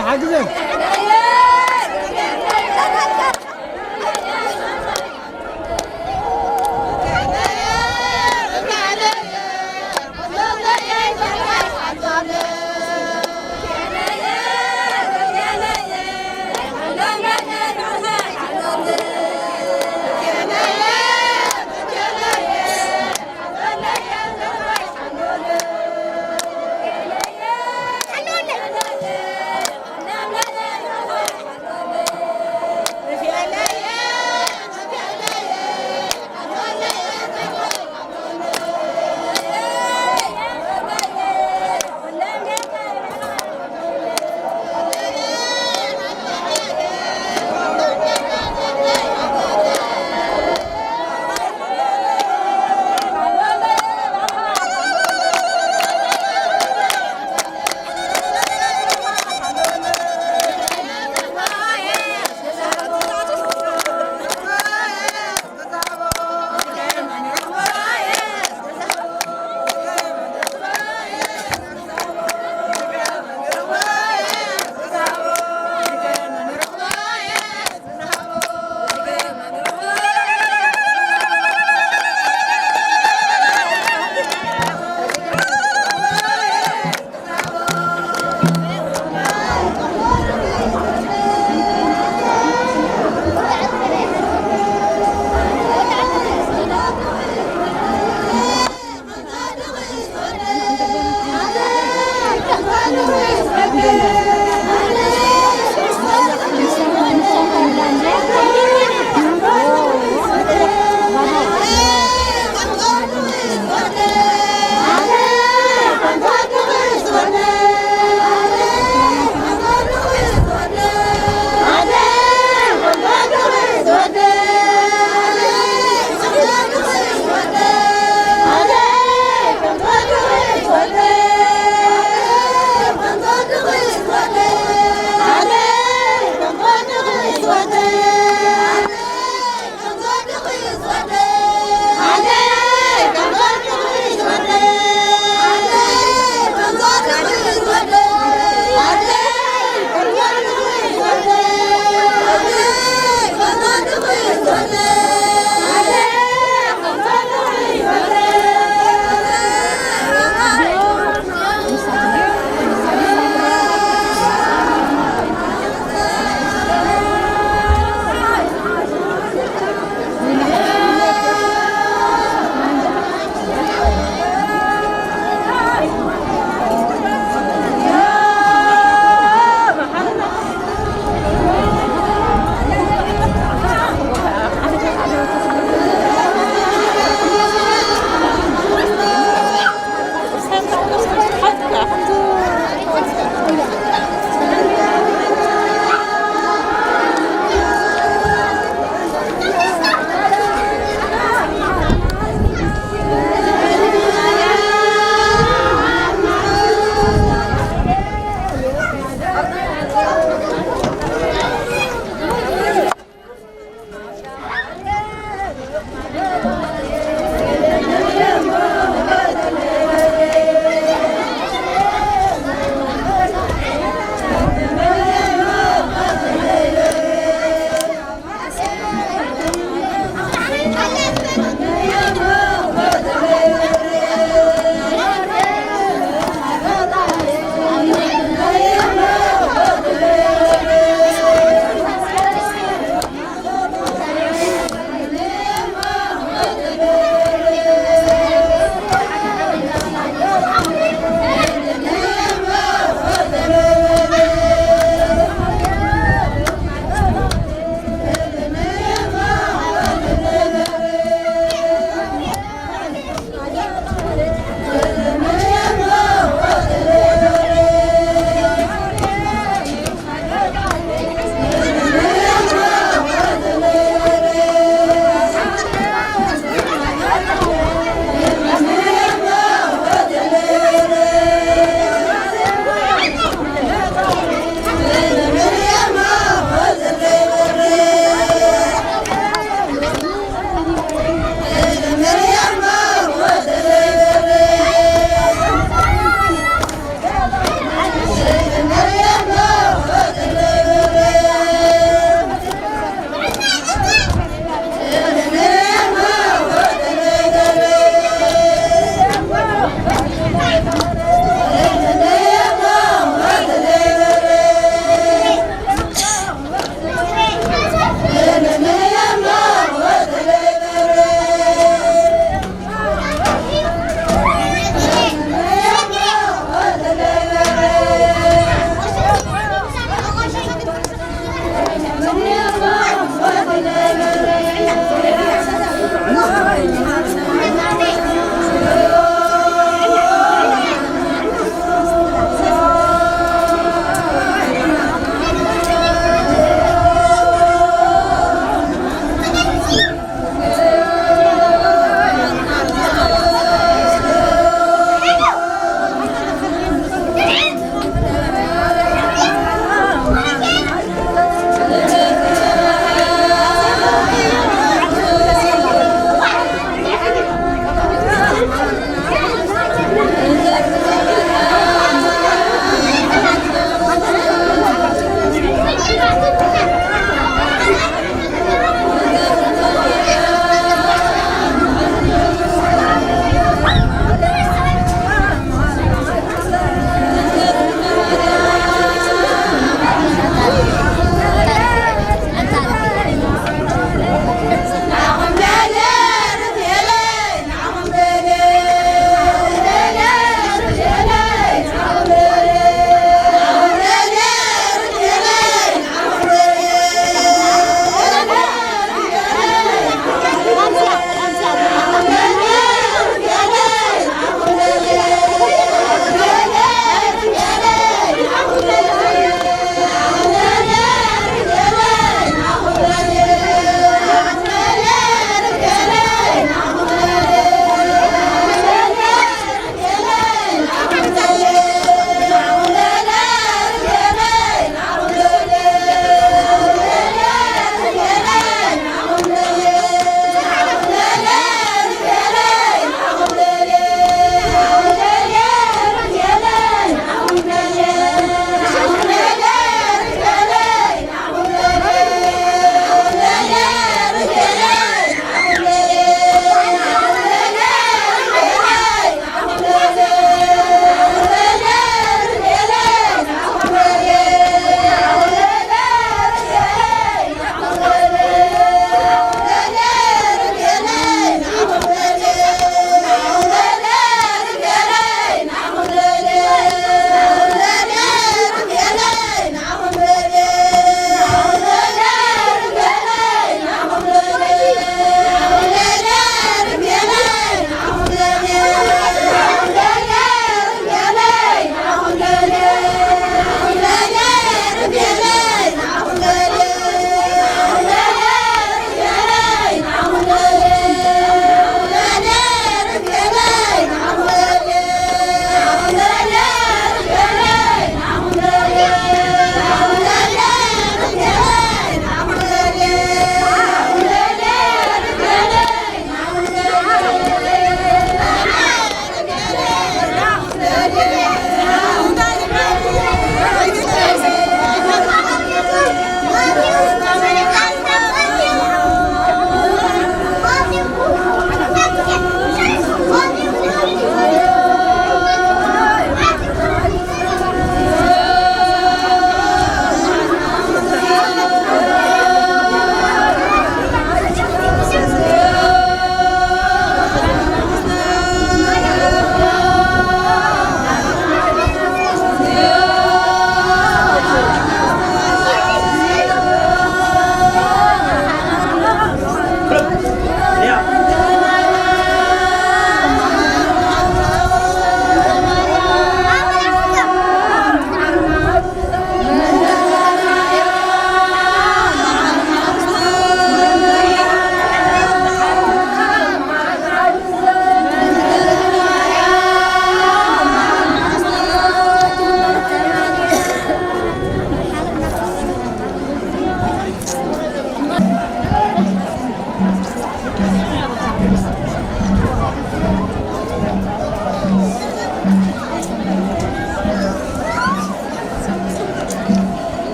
حجزين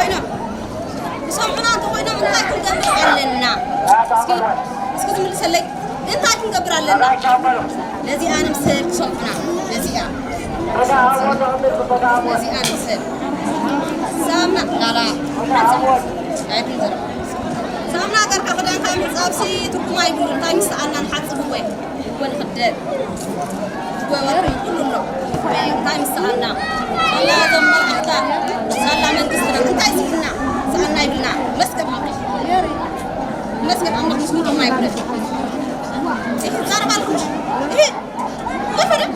خوينا سمعنا أنت خوينا من هاي كنقبر لنا اسكت من اللي سلك أنت هاي كنقبر لنا الذي أنا مسير سمعنا الذي أنا مسير سامنا لا عيب نزل سامنا قرك خدان كام صابسي تركم ما يقولون تايم سألنا نحاسب هو ونخدر ووري كلنا تايم سألنا الله ذم الأخطاء سألنا من كسرنا أنت عايزنا سألنا يقولنا مسك أمك مش ممكن ما يقولون إيه زار بالكوش إيه كيف أنا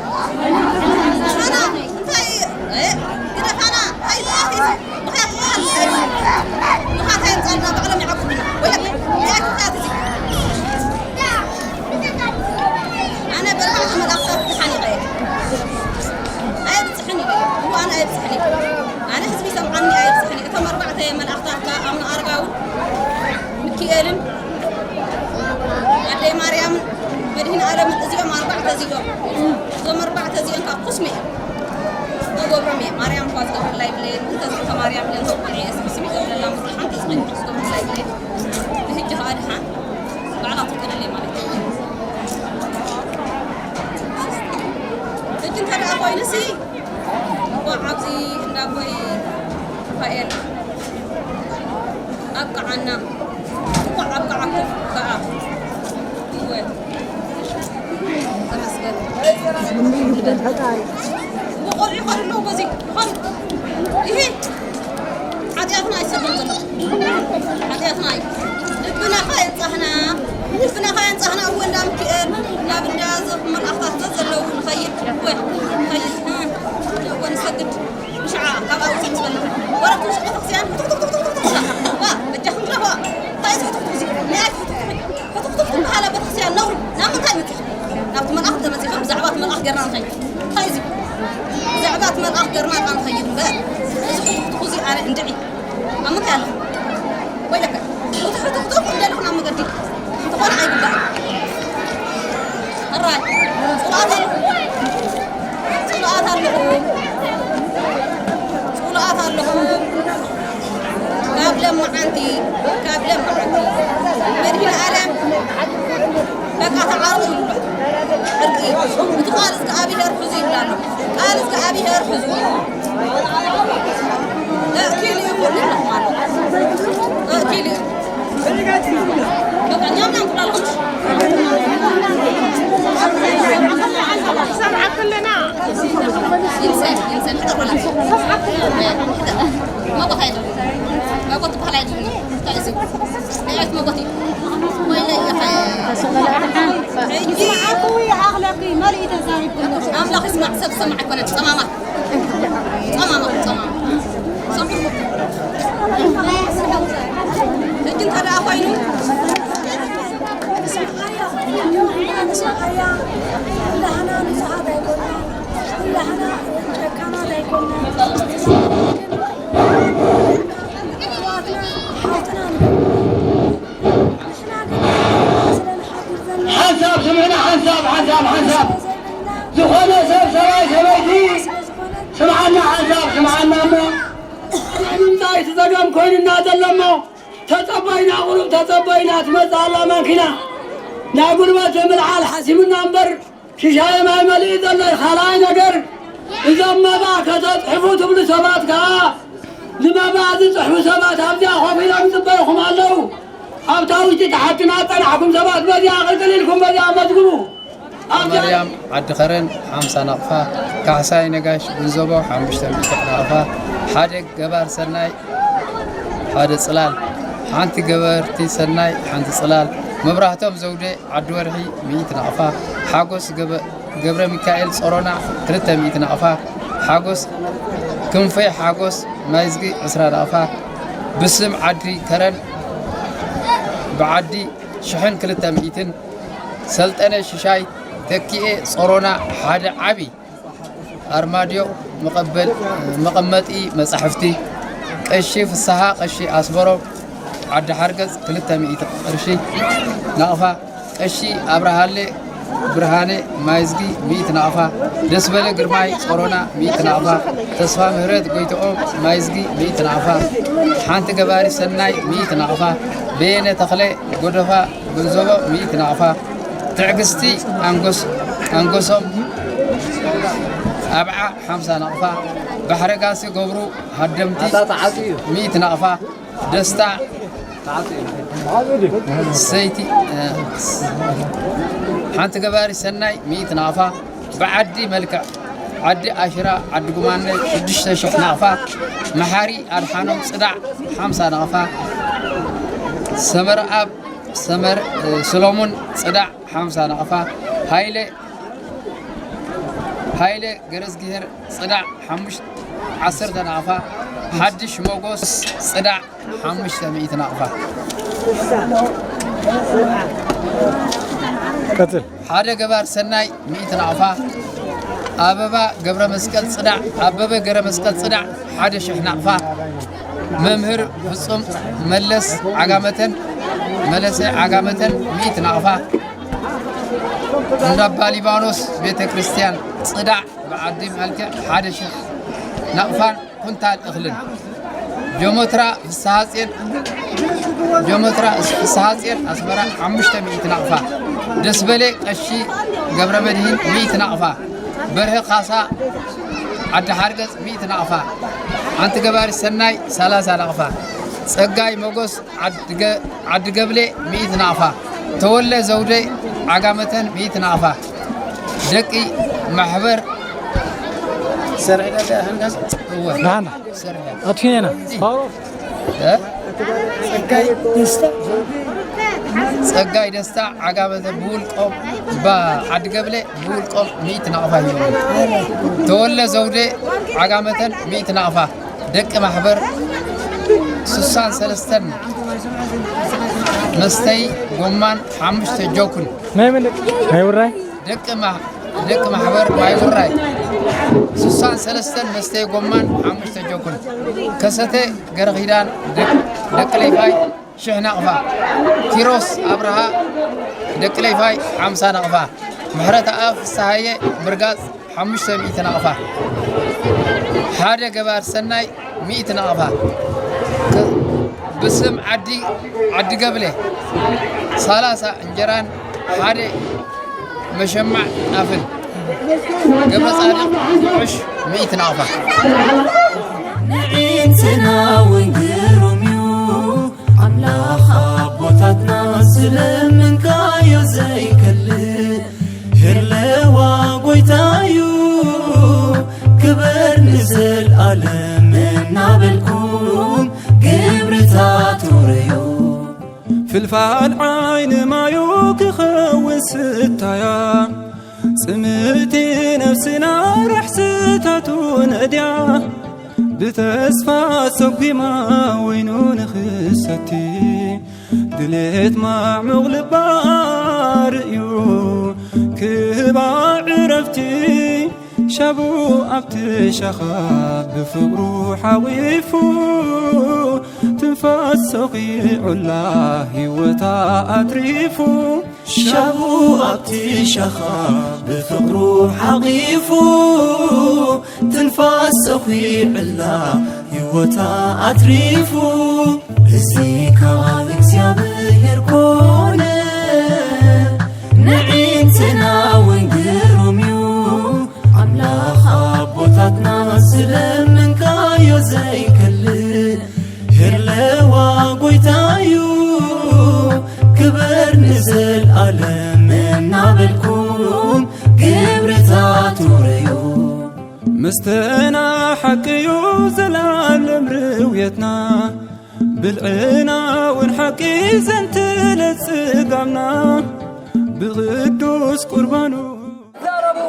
أنت إيه كده أنا هاي لا هاي أنا بعلم يعقوبنا ولا يا كاتي أنا برا عمل أخطاء تحني غير أي بتحني هو أنا أي بتحني أنا حسبي سمعني أي بتحني كم 4 أيام من أخطاء أمن أرجعوا مكيالن عدي مريم بدهن عالم تزيهم 4 تزيهم ثم 4 تزيهم كقسمي وقبرمي مريم فاز قبل لا يبلين تزيهم مريم لين هو عيس بسمي قبل لا مصلحة تزغين قبل لا يبلين هي جهاد حان بعد تقول لي مالك لكن هذا أخوي نسي وعبزي إن أخوي فائل أبقى عنا وأبقى عكف كأب وقل يقول له بزي قل إيه حديثنا يسبب حديثنا ربنا خاين صحنا أول دام كئر لا بنداز من الأخطاء تزلوا نخيل خيل ونسجد مشاع كذا وسنسبل ورا توش تقصيان بجحم له تايز فتقطف بحالة بتقصيان نور نعم تايمك نبت من أخضر مسيخم زعبات من أخضر نخيل تايزي زعبات من أخضر ما نخيل بقى تقصي على إندعي أما كله ويلك وتقطف عندنا هنا مقدي تقول عيب بقى الراي صلاة له قبل ما عندي بدي العالم بقى تعارض أرقي وتقالز كأبي هرحزي بلانه قالز كأبي هرحزي لا كيلي يقول لي رحمانه كيلي بقى نيام نقول لهمش سمعة كلنا إنسان حتى ولا سمعة كلنا ما بخير ما قلت بخير تعزي عيش ما قلتي ولا يا قوي أخلاقي ما لي تزارب أخلاق اسمع سمعك ولا تماما لكن هذا أخوينه حساب سمعنا حساب زخنا سبايتي سمعنا حساب انت يتزقم كويننا دلمو تطبينا قلوب تطبينا تمزع الله منكنا نقول ما تملع الحسيمنا نبر شيشاي ما مليد الله خلاي نقر إذا ما باك تطحفوا تبلو سباتك لما بعد تطحفوا سبات هبدا خوفي لك تبرخم الله أبتاوي تتحكنا طلعكم سبات بدي أغلق لكم بدي أمدقبوا مريم عد خرن 5 نقفة كعساي نقاش بنزبو 5 نقفة حادق قبار سناي حادق صلال حانتي قبرتي سناي حانتي صلال مبراهتهم زودي عد ورحي 100 نقفة حاقوس قبر ميكائيل صورونا 300 نقفة حاقوس كنفي حاقوس مايزقي 10 نقفة بسم عدري كرن بعدي شحن 300 سلطنة ششاي تكيه صورونا حدا عبي أرماديو مقمتي مصحفتي قشي في السها قشي أصبرو عد حرقز 300 قرشي نقفة قشي أبرهالي برهاني مايزجي 100 نقفة دسبل قرماي صورونا 100 نقفة تصفى مهرد قويتقوم مايزجي 100 نقفة حانت قباري سناي 100 نقفة بين تخلي قدفة بنزوبة 100 نقفة تعقستي أنقصهم أبعة 5 نقفة بحر قاسي قبرو هدمتي 100 نقفة دستا سيتي حانت قباري سناي 100 نقفة بعدي ملكة عدي أشرا عدي قمانة 6 نقفة محاري أرحانهم صدع 5 نقفة سمر أب سمر سلومون صدع 5 نقفة هايلة جرس جهر صدع 10 نقفة حدش موجوس صدع 500 نقفة هذا جبار سناي 100 نقفة أبابا جبر مسكت صدع أبابا جبر مسكت صدع حدش نقفة ممهر فصم ملس عقامة 100 نقفة نبى ليبانوس بيت كريستيان صدع بعدي مالك حدش نقفة كنتال أخلن جومترا في السهاسين أسمرا 500 نقفة دسبلي قشي قبر مدهين 100 نقفة بره خاصة عد حرقز 100 نقفة أنت قبار السناي 3 نقفة سقاي موغوس عد قبلي 100 نقفة تولى زودي عقامة 100 نقفة دقي محبر سرعنا ده هنقص هو نعم أطفينا سقاي دستا عقابة بول قوم بعد قبله بول قوم 100 نقفة تولى زودي عقامة 100 نقفة دق محبر سوسان سلستن مستي قمان 5 جوكن ما يوراي دق محبر ما يوراي سوسان سلستن مستي قمان 5 جوكن كسته قرغيدان دق ليفاي شح نقفة كيروس أبرها دق ليفاي 5 نقفة محرة أف سهاية برقاز 500 نقفة هذا جبار سناي 100 نقفة بسم عدي قبله 3 انجران هذا مشمع نافل قبل صادق 100 نقفة نعيتنا ونقرميو أملاخ أبوتاتنا سلم من كايو زي كل هرلوا قويتايو كبر نزل ألمنا بالكون قبرتاتو ريو في الفعل عين ما يوكخون ستايا سمتي نفسنا رح ستاتو نديا بتسفى سوقي ما وينون خستي دليت مع مغلب باريو كبا عرفتي شابو أبتي شخاب بفقرو حويفو تنفس سوقي الله وتا أتريفو شابو أبتي شخاب بفقرو حقيفو تنفس سوقي الله وتا أتريفو بزيكا بكسيابير كونه نعيتنا ونقرميو أملاخ أبوتاتنا سلم من كايو زي كل هرلوا قويتايو كبر نزل ألمنا بالكون قبرتاتو ريو مستنا حكيو زلال مرويتنا بالعنا ونحكي زنت لتسقامنا بغدوس قربانو زاربو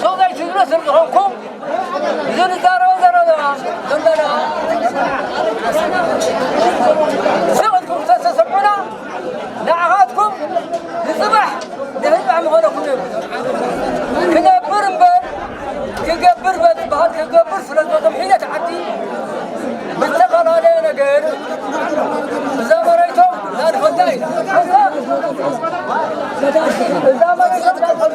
صوتي تدرس الحكم زين زاربو دندنا سوتكم تسمعنا دعواتكم للصبح دهن مع مغنكم كنبر كجبر بعد كجبر فلان بطمحية تعدي بالتقل علينا غير إذا مريتم لا تفضي إذا مريتم لا تفضي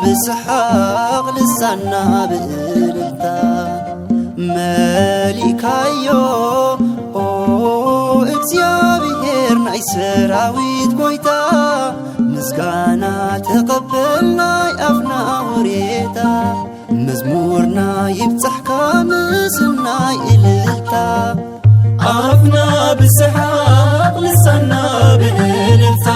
بسحاق لسانا بإلتا ملكايو እግዚአብሔር ናይ ሰራዊት ጎይታ ምስጋና ተቀበልና አፍና ወሬታ መዝሙርና ይብጽሕካ ምስናይ እልልታ አፍና ብስሓቅ ልሳና ብእልልታ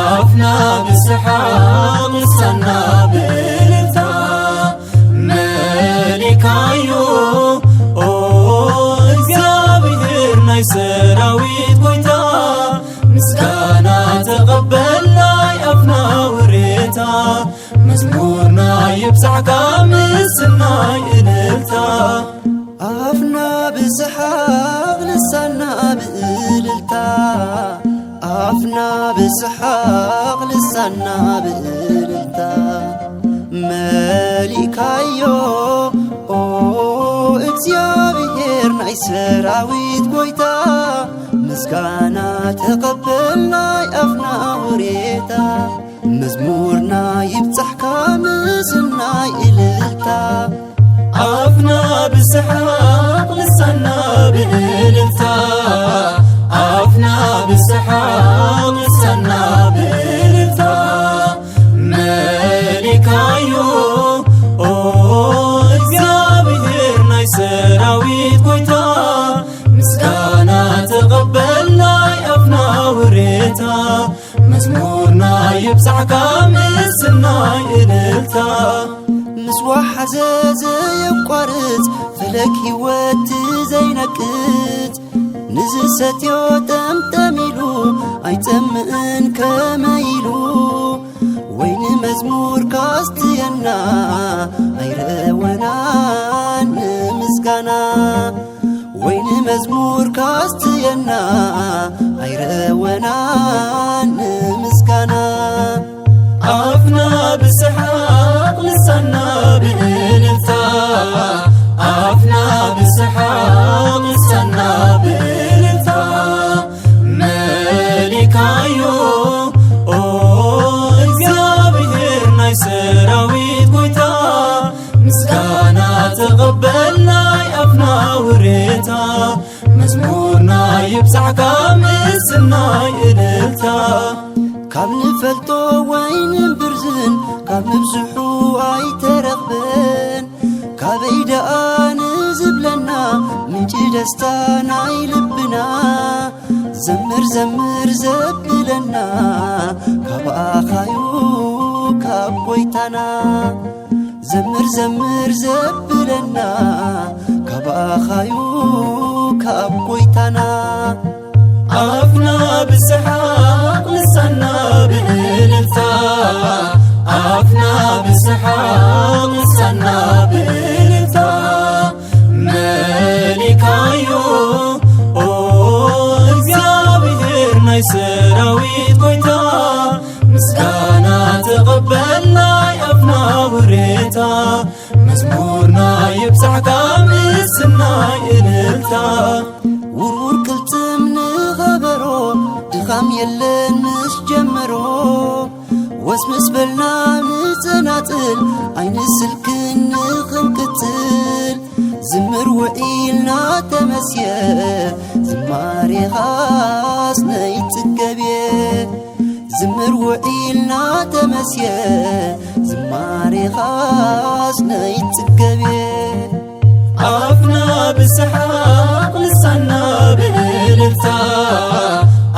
አፍና ብስሓቅ ልሳና ብእልልታ መሊካዮ እግዚአብሔር ናይ ሰራዊት ጎይታ ምስጋና ተቀበልና አፍና ወሬታ መዝሙርና ይብጽሕካ ምስናይ እልልታ አፍና ብስሓቅ ልሳና ብእልልታ አፍና ብስሓቅ ልሳና ብእልልታ መሊካዮ እግዚአብሔር ናይ ሰራዊት ጎይታ ምስጋና ተቀበልና አፍና ወሬታ መዝሙርና ይብጽሕካ ምስናይ እልልታ አፍና ብስሓቅ ልሳና ብእልልታ አፍና ብስሓቅ ልሳና ብእልልታ መሊካዮ እግዚአብሔር ናይ ሰራዊት ጎይታ ምስጋና ተቀበልና አፍና ወሬታ መዝሙርና ይብጽሕካ ምስናይ እልልታ ምስዋሓዘ ዘየቋርጽ ፈለክ ሕይወት ዘይነቅጽ ንዝሰትዮ ጠምጠሚሉ ኣይጠምእን ከመይሉ ወይኒ መዝሙር ካስትየና ኣይረወናን ንምስጋና ወይኒ መዝሙር ካስትየና ኣይረወናን ንምስጋና አፍና ብስሓቅ ልሳና ብእልልታ አፍና ብስሓቅ ልሳና ብእልልታ መሊካዮ እግዚአብሔር ናይ ሰራዊት ጎይታ ምስጋና ተቀበልና አፍና ወሬታ መዝሙርና ይብጽሕካ ምስናይ እልልታ ካብ ንፈልጦ ወይንን ብርዝን ካብ ንብዝሑ ኣይተረኽበን ካበይ ደኣ ንዝብለና ምንጪ ደስታ ናይ ልብና ዘምር ዘምር ዘብለና ካብ ኣኻዩ ካብ ጎይታና ዘምር ዘምር ዘብለና ካብ ኣኻዩ ካብ ጎይታና አፍና ብስሓቅ ልሳና ብእልልታ አፍና ብስሓቅ ልሳና ብእልልታ ናይ ሰራዊት ጎይታ ምስጋና ተቐበልና ኣፍና ውሬታ መዝሙርና ይብዛሕካ ምስናይ እልልታ ውርውር ቅልጥም ንኸበሮ ድኻም የለን ምስ ጀመሮ ወስምስ በልና ንጸናጽል ኣይንስልክን ንኽንቅትል ዝምር ውዒልና ተመስየ ዝማሬኻስ ነይትገብየ ዝምር ውዒልና ተመስየ ዝማሬኻስ ነይትገብየ ኣፍና ብስሓቅ ልሳና ብእልልታ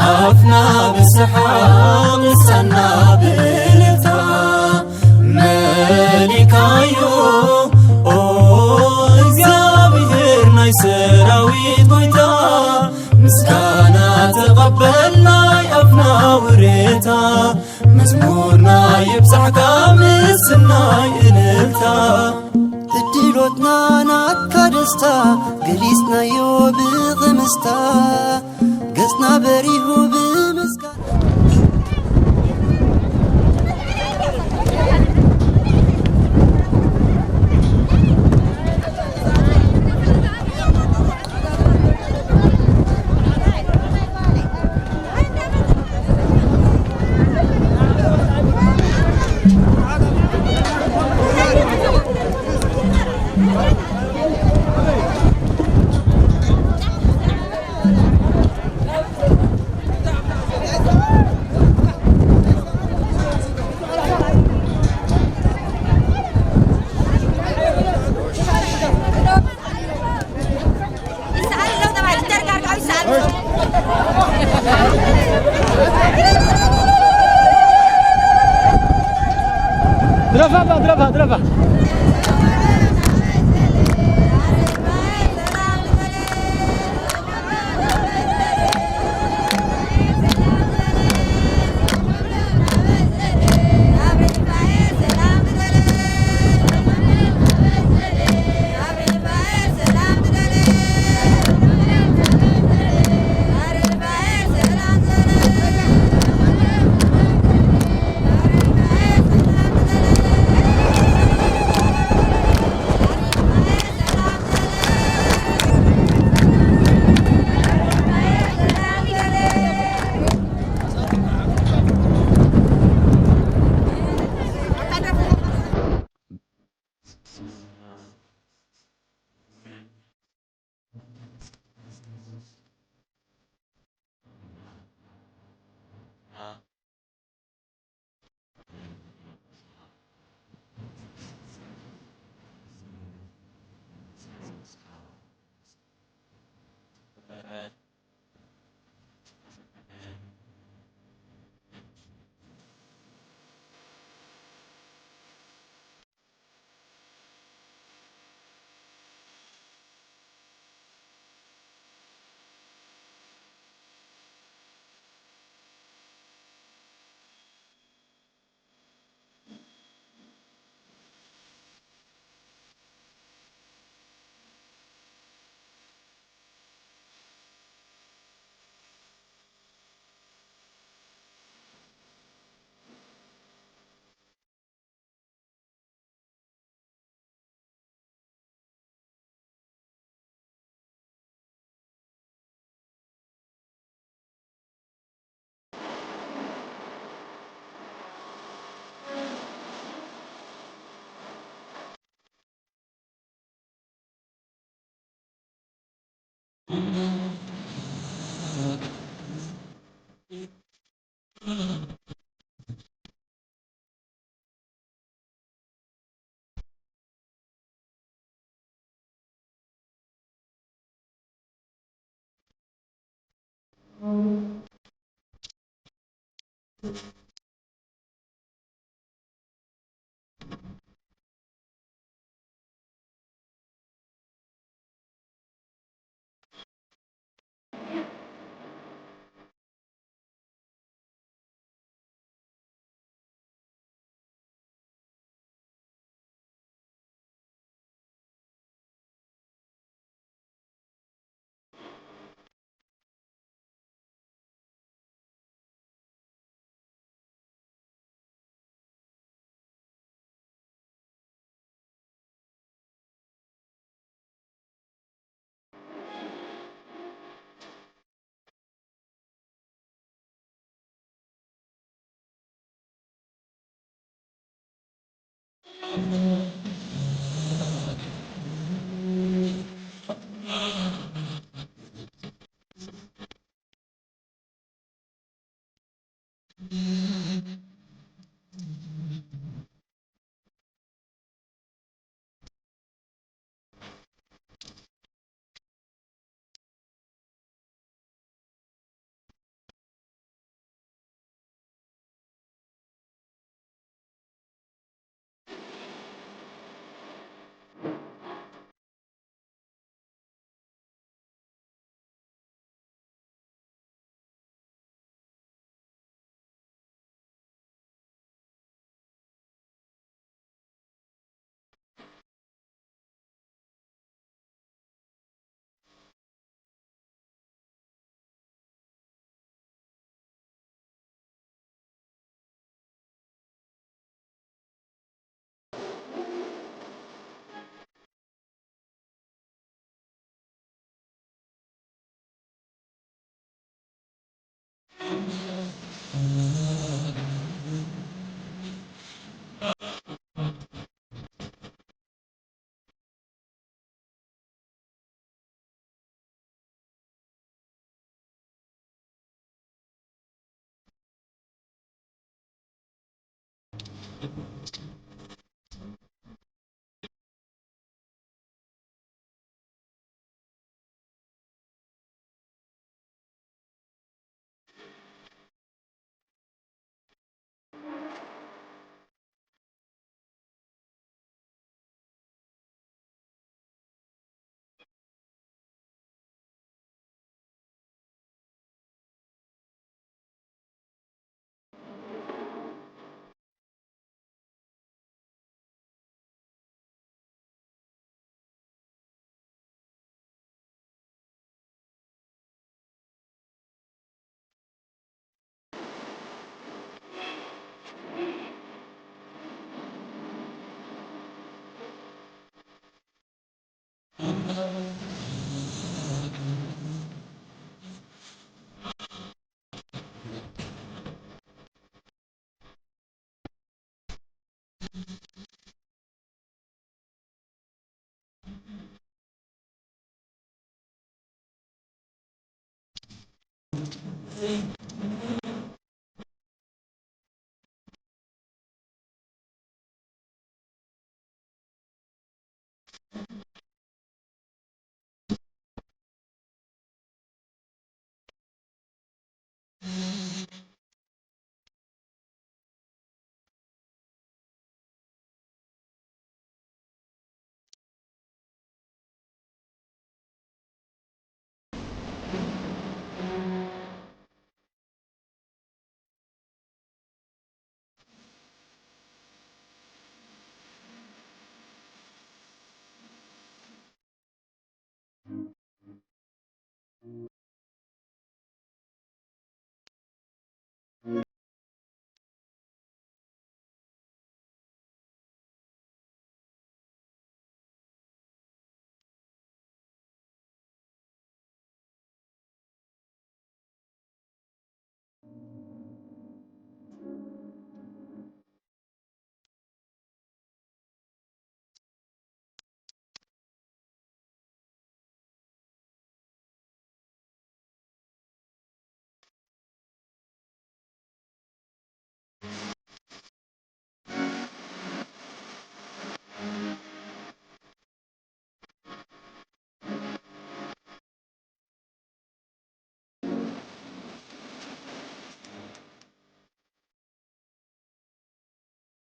ኣፍና ብስሓቅ ልሳና ብእልልታ መሊካዮ ኦ እግዚአብሔር ናይ ሰራዊት ጎይታ ምስጋና ተቐበልናይ ኣፍና ውሬታ መዝሙርና ይብዛሕካ ምስናይ እልልታ እድሎትና ናትካ ደስታ ገሊጽናዮ ብቕምስታ ገጽና በሪሁ ብምስጋና درفا